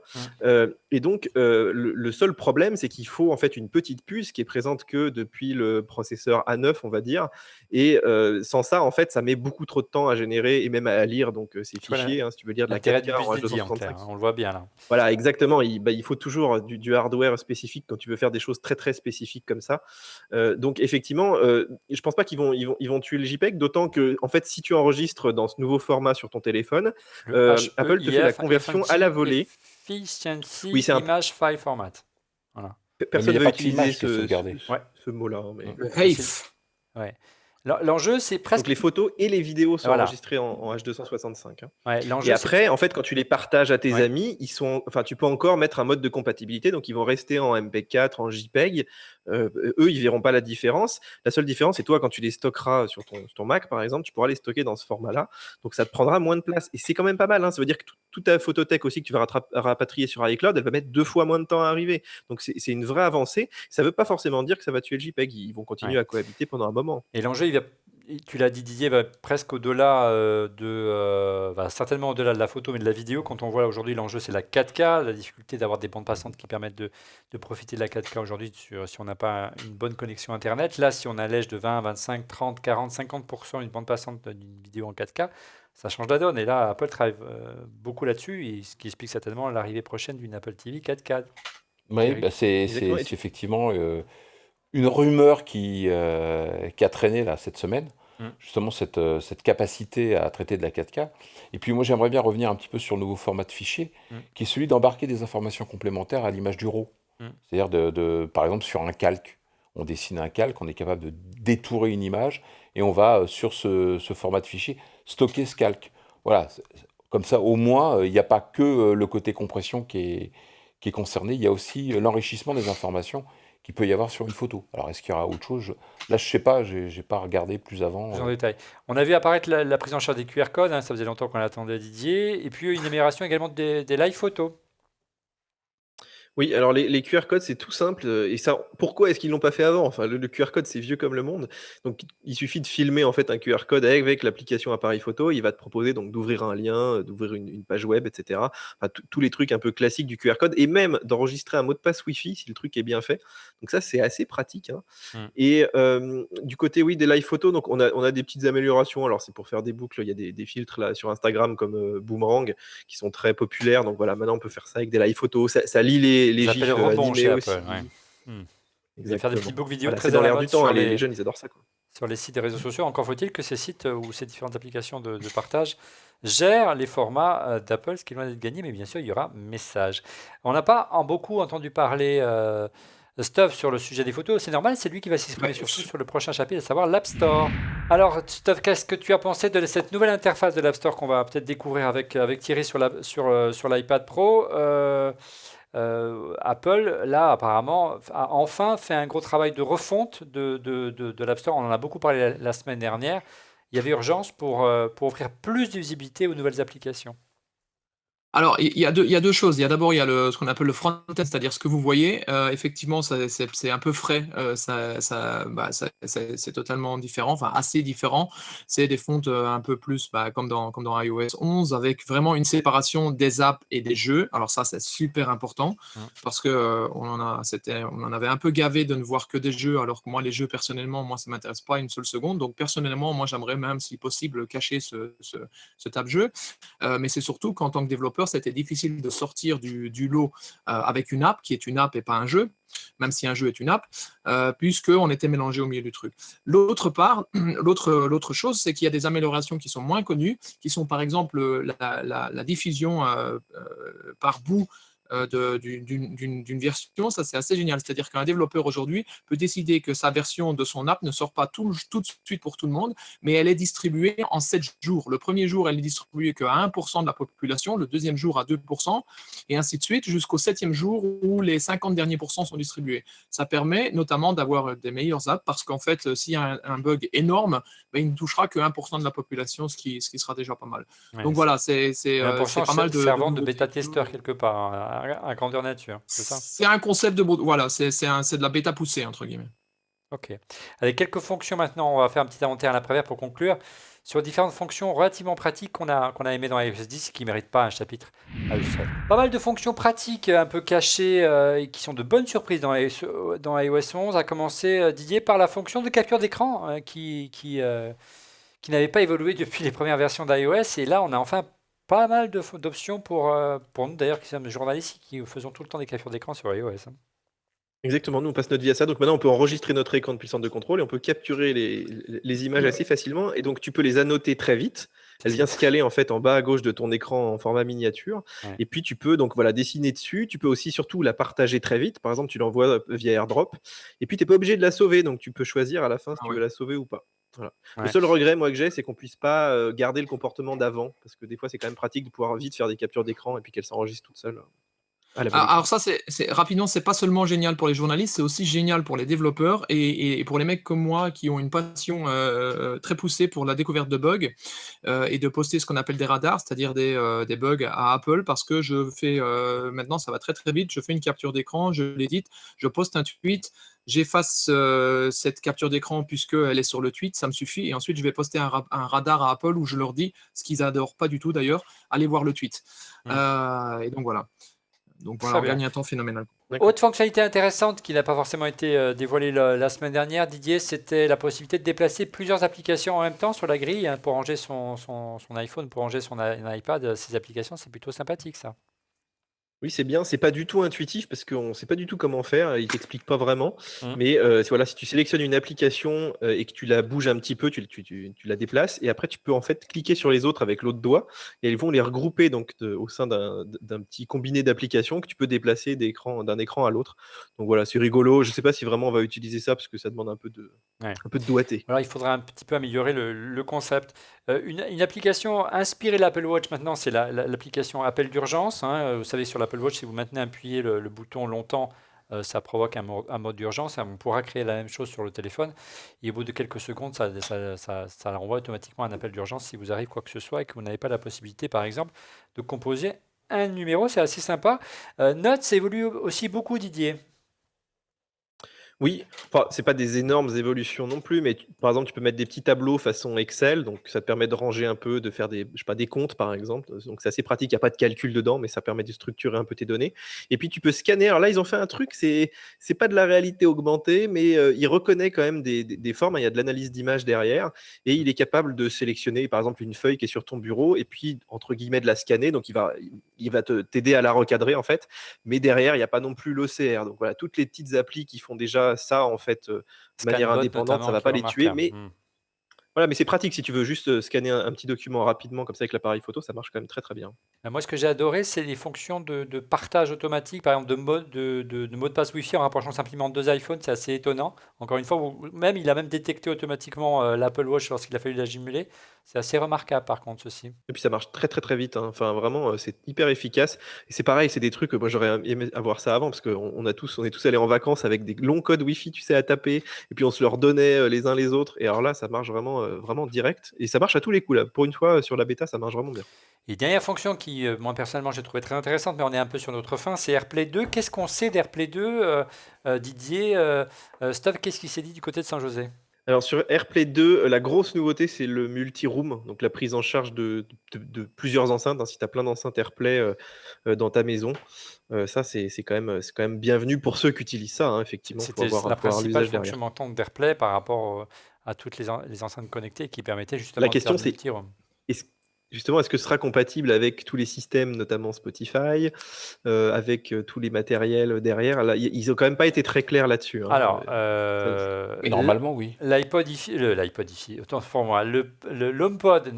Speaker 5: Et donc le seul problème, c'est qu'il faut en fait une petite puce qui est présente que depuis le processeur A9, on va dire. Et sans ça, en fait, ça met beaucoup trop de temps à générer et même à lire donc ces
Speaker 3: Voilà.
Speaker 5: fichiers. Si tu veux lire de la
Speaker 3: L'intérêt du
Speaker 5: 4K en
Speaker 3: bus dédié, en
Speaker 5: H265.
Speaker 3: clair, hein, on le voit bien là.
Speaker 5: Voilà, exactement. Il faut toujours du hardware spécifique quand tu veux faire des choses très très spécifiques comme ça. Donc effectivement, je pense pas qu'ils vont tuer le JPEG, d'autant que en fait, si tu enregistres dans ce nouveau format sur ton téléphone, Apple te fait la conversion à la volée.
Speaker 3: Efficiency
Speaker 5: Oui, c'est un-
Speaker 3: Image File Format. Voilà.
Speaker 5: Personne
Speaker 4: il y a
Speaker 5: ne
Speaker 4: pas
Speaker 5: va
Speaker 4: que l'image
Speaker 5: utiliser
Speaker 4: qui est sauvegardée.
Speaker 5: ce mot-là. Hein, mais...
Speaker 6: Le HAIF.
Speaker 3: Ouais. L'enjeu, c'est presque.
Speaker 5: Donc les photos et les vidéos sont
Speaker 3: Voilà.
Speaker 5: enregistrées en H265. Hein.
Speaker 3: Ouais, l'enjeu,
Speaker 5: Et après, en fait, quand tu les partages à tes
Speaker 3: Ouais.
Speaker 5: amis, tu peux encore mettre un mode de compatibilité, donc ils vont rester en MPEG-4, en JPEG. Eux, ils verront pas la différence. La seule différence, c'est toi, quand tu les stockeras sur ton Mac, par exemple, tu pourras les stocker dans ce format-là. Donc ça te prendra moins de place. Et c'est quand même pas mal. Hein. Ça veut dire que toute ta photothèque aussi que tu vas rapatrier sur iCloud, elle va mettre 2 fois moins de temps à arriver. Donc c'est une vraie avancée. Ça veut pas forcément dire que ça va tuer le JPEG. Ils vont continuer à cohabiter pendant un moment.
Speaker 3: Et l'enjeu, tu l'as dit Didier, va presque au-delà certainement au-delà de la photo, mais de la vidéo. Quand on voit aujourd'hui, l'enjeu, c'est la 4K, la difficulté d'avoir des bandes passantes qui permettent de profiter de la 4K aujourd'hui si on n'a pas une bonne connexion Internet. Là, si on allège de 20, 25, 30, 40, 50% une bande passante d'une vidéo en 4K, ça change la donne. Et là, Apple travaille beaucoup là-dessus, et ce qui explique certainement l'arrivée prochaine d'une Apple TV 4K.
Speaker 4: Oui, c'est
Speaker 5: Exactement.
Speaker 4: effectivement une rumeur qui a traîné là, cette semaine. Justement, cette capacité à traiter de la 4K. Et puis moi, j'aimerais bien revenir un petit peu sur le nouveau format de fichier, qui est celui d'embarquer des informations complémentaires à l'image du RAW. C'est-à-dire, par exemple, sur un calque. on dessine un calque, on est capable de détourer une image et on va, sur ce format de fichier, stocker ce calque. Voilà, comme ça, au moins, il n'y a pas que le côté compression qui est concerné, il y a aussi l'enrichissement des informations qu'il peut y avoir sur une photo. Alors, est-ce qu'il y aura autre chose? Là, je ne sais pas, j'ai pas regardé plus avant.
Speaker 3: Plus en détail. On a vu apparaître la prise en charge des QR codes, hein, ça faisait longtemps qu'on attendait Didier, et puis une amélioration également des live photos.
Speaker 5: Oui, alors les QR codes, c'est tout simple, et ça, pourquoi est-ce qu'ils l'ont pas fait avant? Enfin, le QR code, c'est vieux comme le monde, donc il suffit de filmer, en fait, un QR code avec l'application appareil photo. Il va te proposer donc d'ouvrir un lien, d'ouvrir une page web, et cetera. Enfin, tous les trucs un peu classiques du QR code, et même d'enregistrer un mot de passe Wi-Fi si le truc est bien fait. Donc ça, c'est assez pratique, hein. Et du côté, oui, des live photos, donc on a des petites améliorations. Alors, c'est pour faire des boucles, il y a des filtres là sur Instagram comme Boomerang qui sont très populaires. Donc voilà, maintenant on peut faire ça avec des live photos. Ça lit les
Speaker 3: Ça
Speaker 5: gifs
Speaker 3: s'appelle rebond
Speaker 5: animés
Speaker 3: chez
Speaker 5: aussi.
Speaker 3: Apple. Ouais. Et faire des
Speaker 5: Exactement.
Speaker 3: petites books vidéo
Speaker 5: Voilà,
Speaker 3: très
Speaker 5: c'est
Speaker 3: à
Speaker 5: dans
Speaker 3: la
Speaker 5: l'air
Speaker 3: mode
Speaker 5: du temps,
Speaker 3: sur
Speaker 5: hein, les
Speaker 3: les,
Speaker 5: jeunes, ils adorent ça, quoi.
Speaker 3: sur les sites des réseaux sociaux. Encore faut-il que ces sites ou ces différentes applications de partage gèrent les formats d'Apple, ce qui est loin d'être gagné, mais bien sûr, il y aura message. On n'a pas beaucoup entendu parler Stuff sur le sujet des photos. C'est normal, c'est lui qui va s'exprimer
Speaker 6: Ouais,
Speaker 3: surtout sur le prochain chapitre, à savoir l'App Store. Alors, Stuff, qu'est-ce que tu as pensé de cette nouvelle interface de l'App Store qu'on va peut-être découvrir avec Thierry sur l'iPad Pro Apple, là, apparemment, a enfin fait un gros travail de refonte de l'App Store. On en a beaucoup parlé la semaine dernière. Il y avait urgence pour offrir plus de visibilité aux nouvelles applications.
Speaker 6: Alors, il y a deux choses. Il y a d'abord, il y a ce qu'on appelle le front-end, c'est-à-dire ce que vous voyez. Effectivement, c'est un peu frais. C'est totalement différent, enfin assez différent. C'est des fontes un peu plus comme dans iOS 11, avec vraiment une séparation des apps et des jeux. Alors ça, c'est super important parce que on en avait un peu gavé de ne voir que des jeux, alors que moi, les jeux, personnellement, moi, ça m'intéresse pas une seule seconde. Donc, personnellement, moi, j'aimerais même, si possible, cacher ce tab-jeu. Mais c'est surtout qu'en tant que développeur, c'était difficile de sortir du lot avec une app qui est une app et pas un jeu, même si un jeu est une app, puisqu'on était mélangé au milieu du truc. L'autre chose, c'est qu'il y a des améliorations qui sont moins connues, qui sont par exemple la diffusion par bout d'une version. Ça, c'est assez génial. C'est-à-dire qu'un développeur aujourd'hui peut décider que sa version de son app ne sort pas tout de suite pour tout le monde, mais elle est distribuée en 7 jours. Le premier jour, elle est distribuée qu'à 1% de la population, le deuxième jour à 2%, et ainsi de suite, jusqu'au 7e jour où les 50 derniers pourcents sont distribués. Ça permet notamment d'avoir des meilleures apps, parce qu'en fait, s'il y a un bug énorme, il ne touchera que 1% de la population, ce qui sera déjà pas mal.
Speaker 3: Ouais,
Speaker 6: Donc voilà, c'est
Speaker 3: 1%
Speaker 6: pas mal de
Speaker 3: servant de
Speaker 6: nouveautés.
Speaker 3: bêta-testeur quelque part, à grandeur nature, c'est ça?
Speaker 6: C'est un concept de... Voilà, c'est de la bêta poussée, entre guillemets.
Speaker 3: Ok. Avec quelques fonctions maintenant, on va faire un petit inventaire à l'après-vert pour conclure. Sur différentes fonctions relativement pratiques qu'on a aimées dans iOS 10, qui ne méritent pas un chapitre à eux seuls. Pas mal de fonctions pratiques un peu cachées et qui sont de bonnes surprises dans iOS 11. A commencer, Didier, par la fonction de capture d'écran qui n'avait pas évolué depuis les premières versions d'iOS. Et là, on a enfin pas mal d'options pour nous, d'ailleurs, qui sommes journalistes et qui faisons tout le temps des captures d'écran sur iOS.
Speaker 5: Exactement, nous on passe notre vie à ça. Donc maintenant on peut enregistrer notre écran depuis le centre de contrôle et on peut capturer les images assez facilement. Et donc tu peux les annoter très vite. Elle vient se caler en fait en bas à gauche de ton écran en format miniature.
Speaker 3: Ouais.
Speaker 5: Et puis tu peux donc voilà dessiner dessus. Tu peux aussi surtout la partager très vite. Par exemple, tu l'envoies via AirDrop. Et puis tu n'es pas obligé de la sauver. Donc tu peux choisir à la fin si tu veux la sauver ou pas. Voilà.
Speaker 3: Ouais.
Speaker 5: Le seul regret moi que j'ai, c'est qu'on puisse pas garder le comportement d'avant. Parce que des fois c'est quand même pratique de pouvoir vite faire des captures d'écran et puis qu'elle s'enregistre toute seule.
Speaker 6: Alors ça, rapidement, c'est pas seulement génial pour les journalistes, c'est aussi génial pour les développeurs et pour les mecs comme moi qui ont une passion très poussée pour la découverte de bugs et de poster ce qu'on appelle des radars, c'est-à-dire des bugs à Apple, parce que je fais maintenant, ça va très très vite, je fais une capture d'écran, je l'édite, je poste un tweet, j'efface cette capture d'écran puisqu'elle est sur le tweet, ça me suffit, et ensuite je vais poster un radar à Apple où je leur dis, ce qu'ils adorent pas du tout d'ailleurs, allez voir le tweet. Et donc voilà. Donc voilà, on gagne un temps phénoménal.
Speaker 3: Autre fonctionnalité intéressante qui n'a pas forcément été dévoilée la semaine dernière, Didier, c'était la possibilité de déplacer plusieurs applications en même temps sur la grille pour ranger son iPhone, pour ranger son iPad, ses applications. C'est plutôt sympathique ça.
Speaker 5: Oui, c'est bien. C'est pas du tout intuitif parce qu'on sait pas du tout comment faire. Il t'explique pas vraiment.
Speaker 3: Mmh.
Speaker 5: Mais voilà, si tu sélectionnes une application et que tu la bouges un petit peu, tu la déplaces et après tu peux en fait cliquer sur les autres avec l'autre doigt et elles vont les regrouper donc au sein d'un petit combiné d'applications que tu peux déplacer d'un écran à l'autre. Donc voilà, c'est rigolo. Je sais pas si vraiment on va utiliser ça parce que ça demande
Speaker 3: Ouais.
Speaker 5: un peu de doigté.
Speaker 3: Alors, il faudra un petit peu améliorer le concept. Une application inspirée de l'Apple Watch maintenant, c'est l'application Appel d'urgence, hein. Vous savez, sur l'Apple Watch, si vous maintenez appuyé le bouton longtemps, ça provoque un mode d'urgence. On pourra créer la même chose sur le téléphone. Et au bout de quelques secondes, ça renvoie automatiquement un appel d'urgence si vous arrive quoi que ce soit et que vous n'avez pas la possibilité, par exemple, de composer un numéro. C'est assez sympa. Notes évolue aussi beaucoup, Didier.
Speaker 5: Oui, enfin, c'est pas des énormes évolutions non plus, mais par exemple, tu peux mettre des petits tableaux façon Excel, donc ça te permet de ranger un peu, de faire je sais pas, des comptes par exemple. Donc c'est assez pratique, il n'y a pas de calcul dedans, mais ça permet de structurer un peu tes données. Et puis tu peux scanner. Alors là, ils ont fait un truc, c'est pas de la réalité augmentée, mais il reconnaît quand même des formes. Il y a de l'analyse d'image derrière, et il est capable de sélectionner par exemple une feuille qui est sur ton bureau, et puis entre guillemets de la scanner. Donc il va t'aider à la recadrer en fait, mais derrière, il n'y a pas non plus l'OCR. Donc voilà, toutes les petites applis qui font déjà ça en fait de manière
Speaker 3: Scanbot
Speaker 5: indépendante, ça
Speaker 3: notamment,
Speaker 5: va
Speaker 3: qui
Speaker 5: pas les
Speaker 3: remarque.
Speaker 5: tuer, mais voilà, mais c'est pratique si tu veux juste scanner un petit document rapidement comme ça avec l'appareil photo, ça marche quand même très très bien.
Speaker 3: Moi, ce que j'ai adoré, c'est les fonctions de partage automatique, par exemple de mot de passe Wi-Fi en rapprochant simplement deux iPhones, c'est assez étonnant. Encore une fois, même, il a même détecté automatiquement l'Apple Watch lorsqu'il a fallu la jumeler. C'est assez remarquable, par contre, ceci.
Speaker 5: Et puis ça marche très très très vite, hein. Enfin vraiment, c'est hyper efficace. Et c'est pareil, c'est des trucs, moi j'aurais aimé avoir ça avant parce on est tous allés en vacances avec des longs codes Wi-Fi, tu sais, à taper. Et puis on se leur donnait les uns les autres. Et alors là, ça marche vraiment, vraiment direct. Et ça marche à tous les coups là. Pour une fois, sur la bêta, ça marche vraiment bien.
Speaker 3: Et dernière fonction qui, moi personnellement, j'ai trouvé très intéressante, mais on est un peu sur notre fin, c'est AirPlay 2. Qu'est-ce qu'on sait d'AirPlay 2, Didier, Stov, qu'est-ce qui s'est dit du côté de Saint-José?
Speaker 5: Alors sur AirPlay 2, la grosse nouveauté, c'est le multi-room, donc la prise en charge de plusieurs enceintes, hein, si tu as plein d'enceintes AirPlay dans ta maison. Ça, c'est quand même bienvenu pour ceux qui utilisent ça, hein, effectivement, il faut
Speaker 3: C'était la
Speaker 5: faut avoir
Speaker 3: principale
Speaker 5: l'usage
Speaker 3: fonction
Speaker 5: derrière.
Speaker 3: manquante d'AirPlay par rapport à toutes les enceintes connectées qui permettaient
Speaker 5: La
Speaker 3: justement de faire
Speaker 5: question,
Speaker 3: du
Speaker 5: c'est
Speaker 3: multi-room.
Speaker 5: est-ce justement, est-ce que ce sera compatible avec tous les systèmes, notamment Spotify, avec tous les matériels derrière? Là, ils ont quand même pas été très clairs là-dessus, hein,
Speaker 3: Alors,
Speaker 4: Mais normalement, oui.
Speaker 3: l'iPod ici, autant pour moi, l'HomePod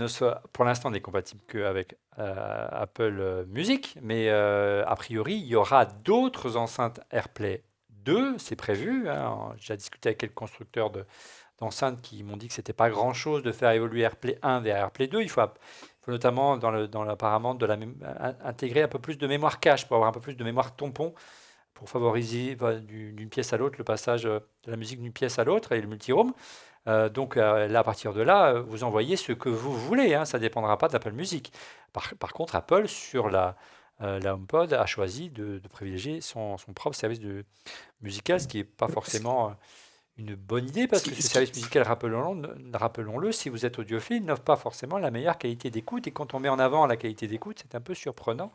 Speaker 3: pour l'instant n'est compatible qu'avec Apple Music, mais a priori, il y aura d'autres enceintes AirPlay 2, c'est prévu, hein. J'ai discuté avec quelques constructeurs d'enceintes qui m'ont dit que c'était pas grand-chose de faire évoluer AirPlay 1 vers AirPlay 2. Il faut notamment, apparemment, intégrer un peu plus de mémoire cache pour avoir un peu plus de mémoire tampon pour favoriser d'une pièce à l'autre le passage de la musique d'une pièce à l'autre et le multi-room. Donc là, à partir de là, vous envoyez ce que vous voulez, hein, ça ne dépendra pas d'Apple Music. Par contre, Apple, sur la HomePod, a choisi de privilégier son propre service musical, ce qui n'est pas forcément une bonne idée, parce que ce service musical, rappelons-le, si vous êtes audiophile, n'offre pas forcément la meilleure qualité d'écoute. Et quand on met en avant la qualité d'écoute, c'est un peu surprenant.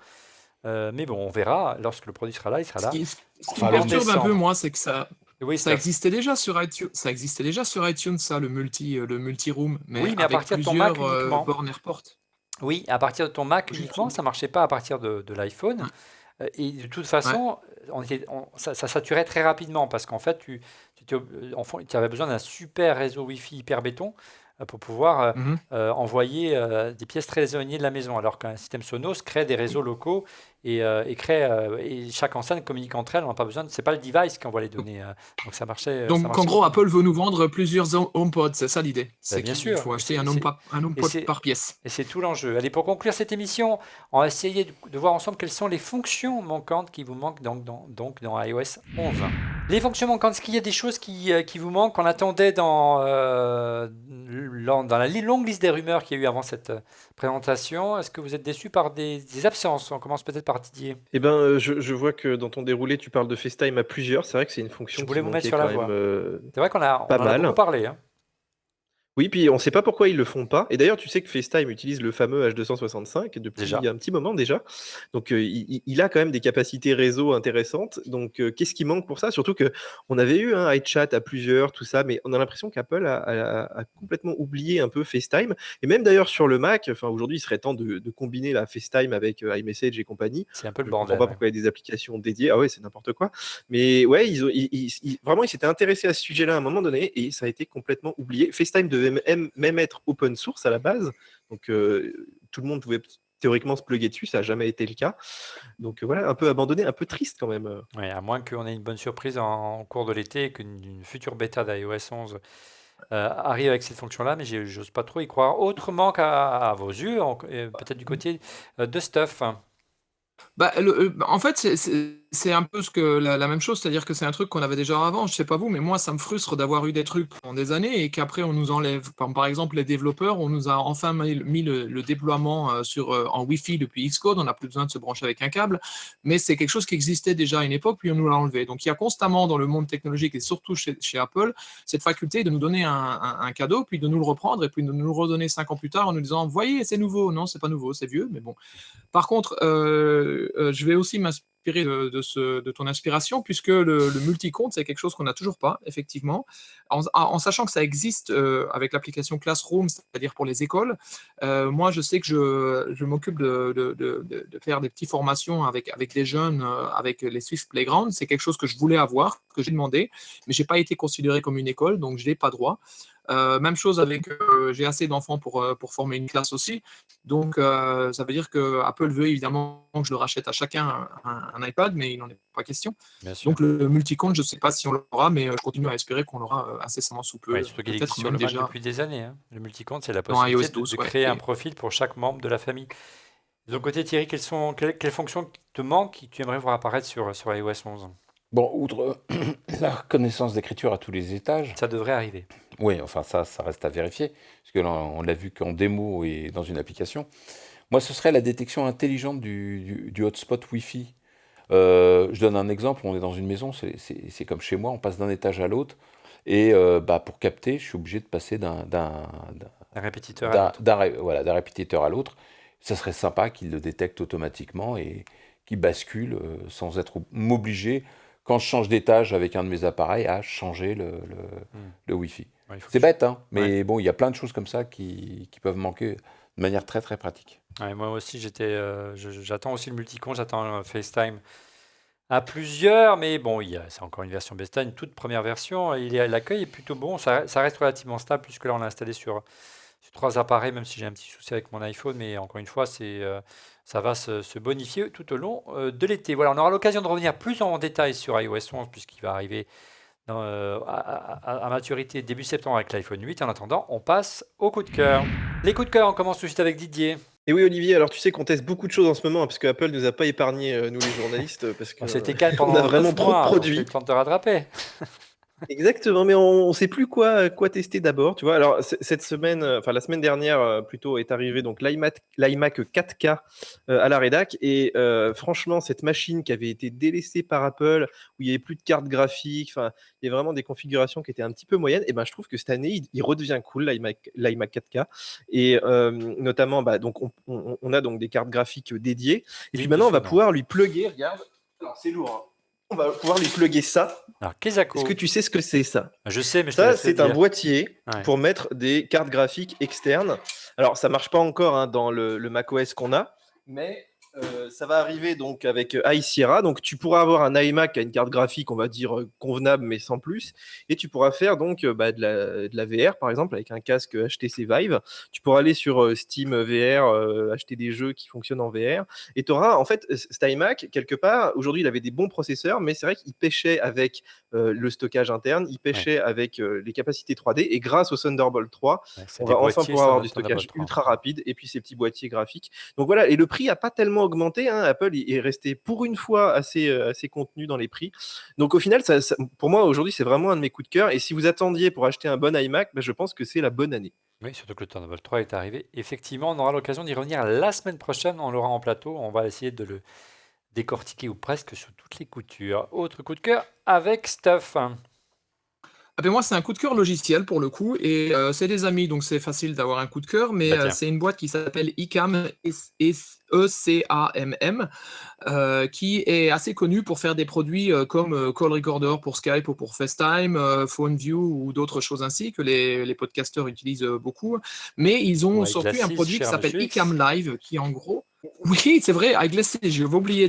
Speaker 3: Mais bon, on verra. Lorsque le produit sera là, il sera
Speaker 6: Ce
Speaker 3: là.
Speaker 6: qui, ce qui
Speaker 3: En
Speaker 6: me perturbe un peu,
Speaker 3: décembre.
Speaker 6: moi, c'est que ça
Speaker 3: Oui,
Speaker 6: existait déjà sur iTunes, ça, le multi-room, mais
Speaker 3: Oui, mais à
Speaker 6: avec
Speaker 3: partir de ton Mac
Speaker 6: plusieurs
Speaker 3: uniquement.
Speaker 6: bornes AirPort.
Speaker 3: Oui, à partir de ton Mac
Speaker 6: J'ai
Speaker 3: uniquement,
Speaker 6: trouvé.
Speaker 3: ça marchait pas à partir de l'iPhone.
Speaker 6: Ouais.
Speaker 3: Et de toute
Speaker 6: Ouais.
Speaker 3: façon, ça saturait très rapidement parce qu'en fait, tu avais besoin d'un super réseau Wi-Fi hyper béton pour pouvoir
Speaker 6: Mhm.
Speaker 3: envoyer des pièces très éloignées de la maison, alors qu'un système Sonos crée des réseaux locaux et chaque enceinte communique entre elles. On n'a pas besoin, c'est pas le device qui envoie les données. Donc ça marchait
Speaker 6: Donc, en
Speaker 3: beaucoup
Speaker 6: gros,
Speaker 3: mieux.
Speaker 6: Apple veut nous vendre plusieurs HomePods, c'est ça l'idée. C'est
Speaker 3: Bien
Speaker 6: qu'il
Speaker 3: sûr.
Speaker 6: faut acheter
Speaker 3: Et
Speaker 6: un HomePod
Speaker 3: c'est-
Speaker 6: par pièce.
Speaker 3: Et c'est tout l'enjeu. Allez, pour conclure cette émission, on va essayer de voir ensemble quelles sont les fonctions manquantes qui vous manquent dans iOS 11. Les fonctions manquantes, est-ce qu'il y a des choses qui vous manquent, qu'on attendait dans la longue liste des rumeurs qu'il y a eu avant cette présentation? Est-ce que vous êtes déçus par des absences? On commence peut-être par Didier.
Speaker 5: Eh ben, je vois que dans ton déroulé, tu parles de FaceTime à plusieurs. C'est vrai que c'est une
Speaker 3: Je
Speaker 5: fonction
Speaker 3: voulais
Speaker 5: qui
Speaker 3: vous mettre
Speaker 5: manquait
Speaker 3: sur la
Speaker 5: quand même
Speaker 3: voie. C'est vrai qu'on en
Speaker 5: pas
Speaker 3: a beaucoup
Speaker 5: mal.
Speaker 3: parlé, hein.
Speaker 5: Oui, puis on ne sait pas pourquoi ils le font pas. Et d'ailleurs, tu sais que FaceTime utilise le fameux H265 depuis
Speaker 3: Déjà.
Speaker 5: un petit moment déjà. Donc, il a quand même des capacités réseau intéressantes. Donc, qu'est-ce qui manque pour ça? Surtout que on avait eu un iChat à plusieurs, tout ça, mais on a l'impression qu'Apple a complètement oublié un peu FaceTime. Et même d'ailleurs sur le Mac, enfin aujourd'hui, il serait temps de combiner la FaceTime avec iMessage et compagnie.
Speaker 3: C'est un peu le
Speaker 5: Je comprends
Speaker 3: bordel.
Speaker 5: pas
Speaker 3: Ouais.
Speaker 5: pourquoi il y a des applications dédiées. Ah ouais, c'est n'importe quoi. Mais ouais, vraiment, ils s'étaient intéressés à ce sujet-là à un moment donné et ça a été complètement oublié. FaceTime devait même être open source à la base. Donc, tout le monde pouvait théoriquement se plugger dessus. Ça n'a jamais été le cas. Donc, voilà, un peu abandonné, un peu triste quand même.
Speaker 3: Ouais, à moins qu'on ait une bonne surprise en cours de l'été et qu'une future bêta d'iOS 11 arrive avec cette fonction-là, mais j'ose pas trop y croire. Autrement qu'à vos yeux, peut-être du côté de Stuff.
Speaker 6: Bah, en fait, c'est un peu la même chose, c'est-à-dire que c'est un truc qu'on avait déjà avant. Je sais pas vous, mais moi, ça me frustre d'avoir eu des trucs pendant des années et qu'après on nous enlève. Par exemple, les développeurs, on nous a enfin mis le déploiement en Wi-Fi depuis Xcode. On n'a plus besoin de se brancher avec un câble, mais c'est quelque chose qui existait déjà à une époque, puis on nous l'a enlevé. Donc il y a constamment dans le monde technologique et surtout chez Apple cette faculté de nous donner un cadeau, puis de nous le reprendre et puis de nous le redonner 5 ans plus tard en nous disant, voyez, c'est nouveau. Non, c'est pas nouveau, c'est vieux, mais bon. Par contre, je vais aussi m'inspirer de ton inspiration, puisque le multi-compte, c'est quelque chose qu'on n'a toujours pas, effectivement. En sachant que ça existe avec l'application Classroom, c'est-à-dire pour les écoles. Moi, je sais que je m'occupe de faire des petites formations avec des jeunes, avec les Swift Playground. C'est quelque chose que je voulais avoir, que j'ai demandé, mais je n'ai pas été considéré comme une école, donc je n'ai pas droit. Même chose avec, j'ai assez d'enfants pour former une classe aussi. Donc, ça veut dire que Apple veut évidemment que je le rachète à chacun un iPad, mais il n'en est pas question.
Speaker 3: Bien sûr.
Speaker 6: Donc, le multi-compte, je ne sais pas si on l'aura, mais je continue à espérer qu'on l'aura incessamment sous peu.
Speaker 3: Ouais, surtout qu'il existe
Speaker 6: Peut-être
Speaker 3: sur
Speaker 6: même
Speaker 3: le Mac
Speaker 6: déjà
Speaker 3: depuis des années. Hein. Le multi-compte, c'est la
Speaker 6: dans iOS
Speaker 3: possibilité
Speaker 6: 12.
Speaker 3: de
Speaker 6: Ouais.
Speaker 3: créer un
Speaker 6: Et-
Speaker 3: profil pour chaque membre de la famille. De ton côté, Thierry, quelles fonctions te manquent et que tu aimerais voir apparaître sur iOS 11?
Speaker 4: Bon, outre la reconnaissance d'écriture à tous les étages,
Speaker 3: Ça devrait arriver.
Speaker 4: oui, enfin ça reste à vérifier, parce que là, on l'a vu qu'en démo et dans une application. Moi, ce serait la détection intelligente du hotspot Wi-Fi. Je donne un exemple, on est dans une maison, c'est comme chez moi, on passe d'un étage à l'autre, et bah, pour capter, je suis obligé de passer
Speaker 3: Un répétiteur à l'autre.
Speaker 4: voilà, d'un répétiteur à l'autre. Ça serait sympa qu'il le détecte automatiquement et qu'il bascule sans être m'obliger, quand je change d'étage avec un de mes appareils, à changer
Speaker 3: Hmm.
Speaker 4: le Wi-Fi.
Speaker 3: Ouais, il faut
Speaker 4: C'est
Speaker 3: que je-
Speaker 4: bête, hein, mais
Speaker 3: Ouais.
Speaker 4: bon, il y a plein de choses comme ça qui peuvent manquer de manière très très pratique.
Speaker 3: Ouais, moi aussi, j'attends aussi le multi-compte, j'attends FaceTime à plusieurs, mais bon, c'est encore une version bêta, une toute première version. L'accueil est plutôt bon, ça reste relativement stable, puisque là, on l'a installé sur 3 appareils, même si j'ai un petit souci avec mon iPhone, mais encore une fois, ça va se bonifier tout au long de l'été. Voilà, on aura l'occasion de revenir plus en détail sur iOS 11, puisqu'il va arriver à maturité début septembre avec l'iPhone 8. En attendant, on passe au coup de cœur. Les coups de cœur, on commence tout de suite avec Didier.
Speaker 5: Et oui, Olivier, alors tu sais qu'on teste beaucoup de choses en ce moment, hein, parce que Apple nous a pas épargné, nous les journalistes, parce
Speaker 3: On
Speaker 5: que
Speaker 3: s'était calme
Speaker 5: on a
Speaker 3: pendant
Speaker 5: vraiment
Speaker 3: 9
Speaker 5: trop de
Speaker 3: mois, donc c'est
Speaker 5: produits.
Speaker 3: le temps de te rattraper.
Speaker 5: Exactement, mais on ne sait plus quoi tester d'abord, tu vois. Alors cette semaine, enfin la semaine dernière plutôt, est arrivé donc l'iMac 4K à la rédac et franchement cette machine qui avait été délaissée par Apple, où il y avait plus de carte graphique, enfin il y a vraiment des configurations qui étaient un petit peu moyennes. Et ben je trouve que cette année il redevient cool l'iMac 4K et notamment bah, donc on a donc des cartes graphiques dédiées et puis
Speaker 3: Digne de
Speaker 5: maintenant on
Speaker 3: ce
Speaker 5: va
Speaker 3: nom.
Speaker 5: pouvoir lui plugger, regarde, alors c'est lourd, hein. On va pouvoir lui plugger ça.
Speaker 3: Alors,
Speaker 5: Est-ce
Speaker 3: Kezako.
Speaker 5: que tu sais ce que c'est ça?
Speaker 3: Je sais, mais je te
Speaker 5: Ça,
Speaker 3: laisse le
Speaker 5: c'est un
Speaker 3: dire.
Speaker 5: boîtier
Speaker 3: Ouais.
Speaker 5: pour mettre des cartes graphiques externes. Alors, ça marche pas encore hein, dans le macOS qu'on a, mais ça va arriver donc avec High Sierra. Donc, tu pourras avoir un iMac qui a une carte graphique, on va dire convenable, mais sans plus. Et tu pourras faire donc de la VR, par exemple, avec un casque HTC Vive. Tu pourras aller sur Steam VR, acheter des jeux qui fonctionnent en VR. Et tu auras, en fait, cet iMac, quelque part, aujourd'hui, il avait des bons processeurs, mais c'est vrai qu'il pêchait avec le stockage interne, il pêchait avec les capacités 3D. Et grâce au Thunderbolt 3,
Speaker 3: Ouais, c'est
Speaker 5: on
Speaker 3: des
Speaker 5: va enfin
Speaker 3: boîtiers
Speaker 5: pouvoir avoir du
Speaker 3: Thunderbolt
Speaker 5: stockage
Speaker 3: 3.
Speaker 5: ultra rapide et puis ces petits boîtiers graphiques. Donc voilà, et le prix n'a pas tellement augmenté, hein. Apple est resté pour une fois assez contenu dans les prix. Donc au final, pour moi aujourd'hui, c'est vraiment un de mes coups de cœur. Et si vous attendiez pour acheter un bon iMac, je pense que c'est la bonne année.
Speaker 3: Oui, surtout que le Thunderbolt 3 est arrivé. Effectivement, on aura l'occasion d'y revenir la semaine prochaine. On l'aura en plateau. On va essayer de le décortiquer ou presque sur toutes les coutures. Autre coup de cœur avec Stuff.
Speaker 6: Ah ben moi, c'est un coup de cœur logiciel pour le coup, et c'est des amis, donc c'est facile d'avoir un coup de cœur, mais
Speaker 3: Bah tiens,
Speaker 6: c'est une boîte qui s'appelle Ecam, E-C-A-M-M, qui est assez connue pour faire des produits comme Call Recorder pour Skype ou pour FaceTime, PhoneView ou d'autres choses ainsi que les podcasteurs utilisent beaucoup. Mais ils ont
Speaker 3: ouais,
Speaker 6: sorti un
Speaker 3: Glacis,
Speaker 6: produit qui
Speaker 3: cher
Speaker 6: s'appelle
Speaker 3: Monsieur
Speaker 6: Ecam
Speaker 3: X.
Speaker 6: Live, qui en gros, oui, c'est vrai, avec Glacis, j'ai oublié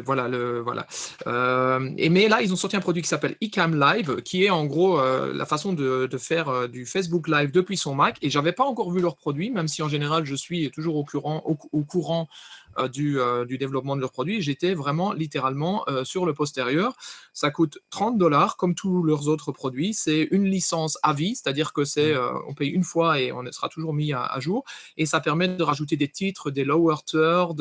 Speaker 6: voilà. Mais là, ils ont sorti un produit qui s'appelle Ecam Live, qui est en gros la façon de faire du Facebook Live depuis son Mac. Et j'avais pas encore vu leur produit, même si en général je suis toujours au courant du développement de leurs produits. J'étais vraiment littéralement sur le postérieur. Ça coûte $30 comme tous leurs autres produits. C'est une licence à vie, c'est-à-dire que on paye une fois et on sera toujours mis à jour. Et ça permet de rajouter des titres, des lower thirds,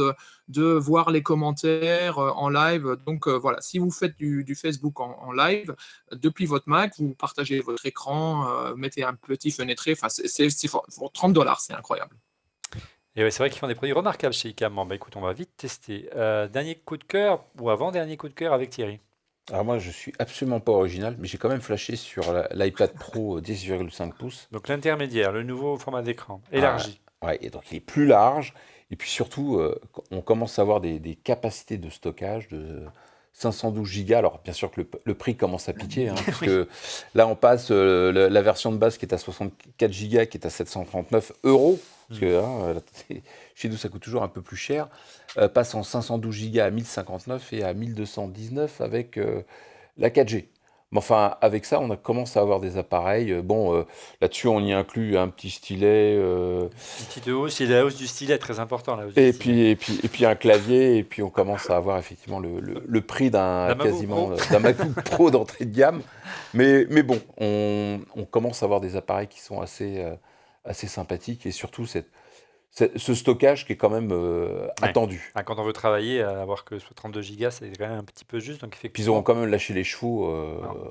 Speaker 6: de voir les commentaires en live. Donc voilà, si vous faites du Facebook en live, depuis votre Mac, vous partagez votre écran, mettez un petit fenêtré. Enfin, pour $30, c'est incroyable.
Speaker 3: Et ouais, c'est vrai qu'ils font des produits remarquables chez ICAM. Bon, bah écoute, on va vite tester. Dernier coup de cœur ou avant-dernier coup de cœur avec Thierry.
Speaker 4: Alors moi, je suis absolument pas original, mais j'ai quand même flashé sur l'iPad Pro 10,5 pouces.
Speaker 3: Donc l'intermédiaire, le nouveau format d'écran,
Speaker 4: Ah,
Speaker 3: élargi.
Speaker 4: ouais, et donc il est plus large. Et puis surtout, on commence à avoir des capacités de stockage de 512 Go. Alors bien sûr que le prix commence à piquer, hein, parce que là on passe la version de base qui est à 64 Go, qui est à 739 €, parce que chez nous ça coûte toujours un peu plus cher, passe en 512 Go à 1059 et à 1219 avec la 4G. Mais enfin, avec ça, commence à avoir des appareils. Là-dessus, on y inclut un petit stylet,
Speaker 3: Une petite hausse, et la hausse du stylet est très important. La hausse du
Speaker 4: et
Speaker 3: stylet.
Speaker 4: puis un clavier, et puis on commence à avoir effectivement le prix
Speaker 3: La MacBook
Speaker 4: quasiment
Speaker 3: Pro.
Speaker 4: d'un MacBook Pro d'entrée de gamme. Mais bon, on commence à avoir des appareils qui sont assez sympathiques, et surtout ce stockage qui est quand même attendu.
Speaker 3: Ah, quand on veut travailler, avoir que soit 32 Go, c'est quand même un petit peu juste. Donc
Speaker 4: Puis ils ont
Speaker 3: effectivement,
Speaker 4: quand même lâché les chevaux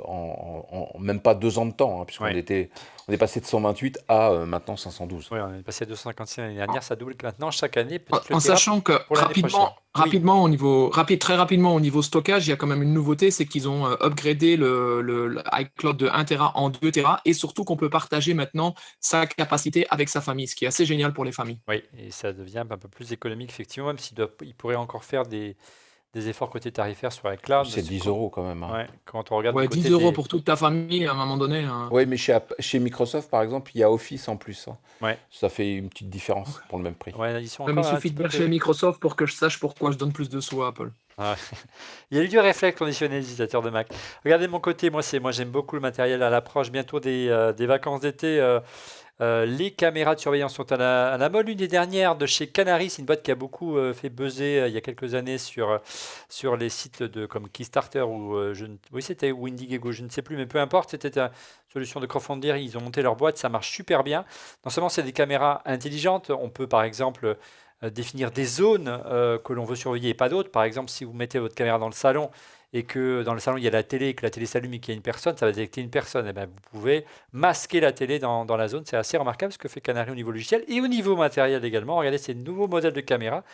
Speaker 4: en même pas 2 ans de temps, hein, puisqu'on
Speaker 3: ouais.
Speaker 4: on est passé de 128 à maintenant 512.
Speaker 3: Oui, on est passé à 256 l'année dernière, ça double maintenant chaque année. Peut-être le
Speaker 6: En
Speaker 3: tirage
Speaker 6: sachant que
Speaker 3: pour l'année prochaine. Oui.
Speaker 6: très rapidement au niveau stockage, il y a quand même une nouveauté, c'est qu'ils ont upgradé le iCloud de 1 Tera en 2 Tera, et surtout qu'on peut partager maintenant sa capacité avec sa famille, ce qui est assez génial pour les familles.
Speaker 3: Oui, et ça devient un peu plus économique, effectivement, même s'il pourrait encore faire des efforts côté tarifaire sur iCloud.
Speaker 4: C'est 10 € quand même, hein.
Speaker 3: Ouais, quand on regarde
Speaker 6: Ouais,
Speaker 3: du côté
Speaker 6: 10 € pour toute ta famille, à un moment donné.
Speaker 4: Oui, mais chez Microsoft, par exemple, il y a Office en plus, hein.
Speaker 3: Ouais,
Speaker 4: Ça fait une petite différence pour le même prix.
Speaker 3: ouais, ils sont
Speaker 6: Mais il
Speaker 3: encore un
Speaker 6: suffit
Speaker 3: petit
Speaker 6: de
Speaker 3: peu
Speaker 6: dire chez
Speaker 3: plus.
Speaker 6: Microsoft pour que je sache pourquoi je donne plus de sous à Apple.
Speaker 3: Ah, il y a eu du réflexe conditionné des utilisateurs de Mac. Regardez de mon côté, moi j'aime beaucoup le matériel à l'approche bientôt des vacances d'été. Les caméras de surveillance sont à la mode. L'une des dernières de chez Canary, c'est une boîte qui a beaucoup fait buzzer il y a quelques années sur les sites comme Keystarter ou oui, c'était ou Indiegogo, je ne sais plus, mais peu importe. C'était une solution de crowdfunding. Ils ont monté leur boîte, ça marche super bien. Non seulement c'est des caméras intelligentes, on peut par exemple définir des zones que l'on veut surveiller et pas d'autres. Par exemple, si vous mettez votre caméra dans le salon et que dans le salon il y a la télé et que la télé s'allume et qu'il y a une personne, ça va détecter une personne. Et bien, vous pouvez masquer la télé dans la zone. C'est assez remarquable ce que fait Canary au niveau logiciel et au niveau matériel également. Regardez ces nouveaux modèles de caméra.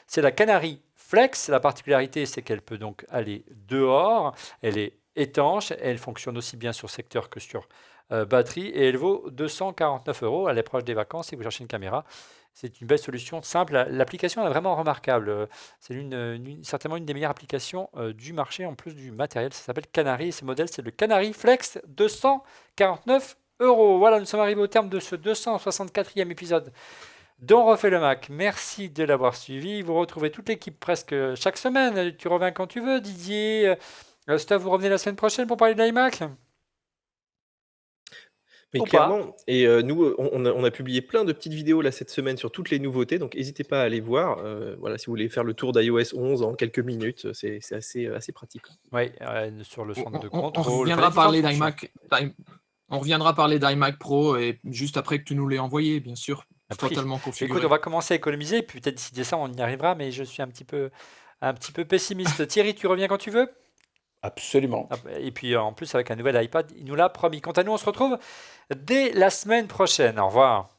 Speaker 3: C'est la Canary Flex. La particularité, c'est qu'elle peut donc aller dehors. Elle est étanche. Elle fonctionne aussi bien sur secteur que sur batterie. Et elle vaut 249 € à l'approche des vacances si vous cherchez une caméra. C'est une belle solution simple. L'application est vraiment remarquable. C'est certainement une des meilleures applications du marché en plus du matériel. Ça s'appelle Canary et ce modèle, c'est le Canary Flex 249 €. Voilà, nous sommes arrivés au terme de ce 264e épisode d'On refait le Mac. Merci de l'avoir suivi. Vous retrouvez toute l'équipe presque chaque semaine. Tu reviens quand tu veux, Didier. Steph, vous revenez la semaine prochaine pour parler de l'iMac?
Speaker 5: Mais
Speaker 3: Ou pas.
Speaker 5: clairement, et nous, on a publié plein de petites vidéos là cette semaine sur toutes les nouveautés, donc n'hésitez pas à aller voir. Voilà, si vous voulez faire le tour d'iOS 11 en quelques minutes, c'est assez pratique.
Speaker 3: Oui, sur le centre de
Speaker 6: On
Speaker 3: contrôle.
Speaker 6: reviendra parler
Speaker 3: d'iMac.
Speaker 6: On reviendra parler d'iMac Pro et juste après que tu nous l'aies envoyé, bien sûr, totalement configuré.
Speaker 3: Écoute, on va commencer à économiser, puis peut-être d'ici décembre on y arrivera, mais je suis un petit peu pessimiste. Thierry, tu reviens quand tu veux?
Speaker 4: Absolument.
Speaker 3: Et puis en plus avec un nouvel iPad, il nous l'a promis. Quant à nous, on se retrouve dès la semaine prochaine. Au revoir.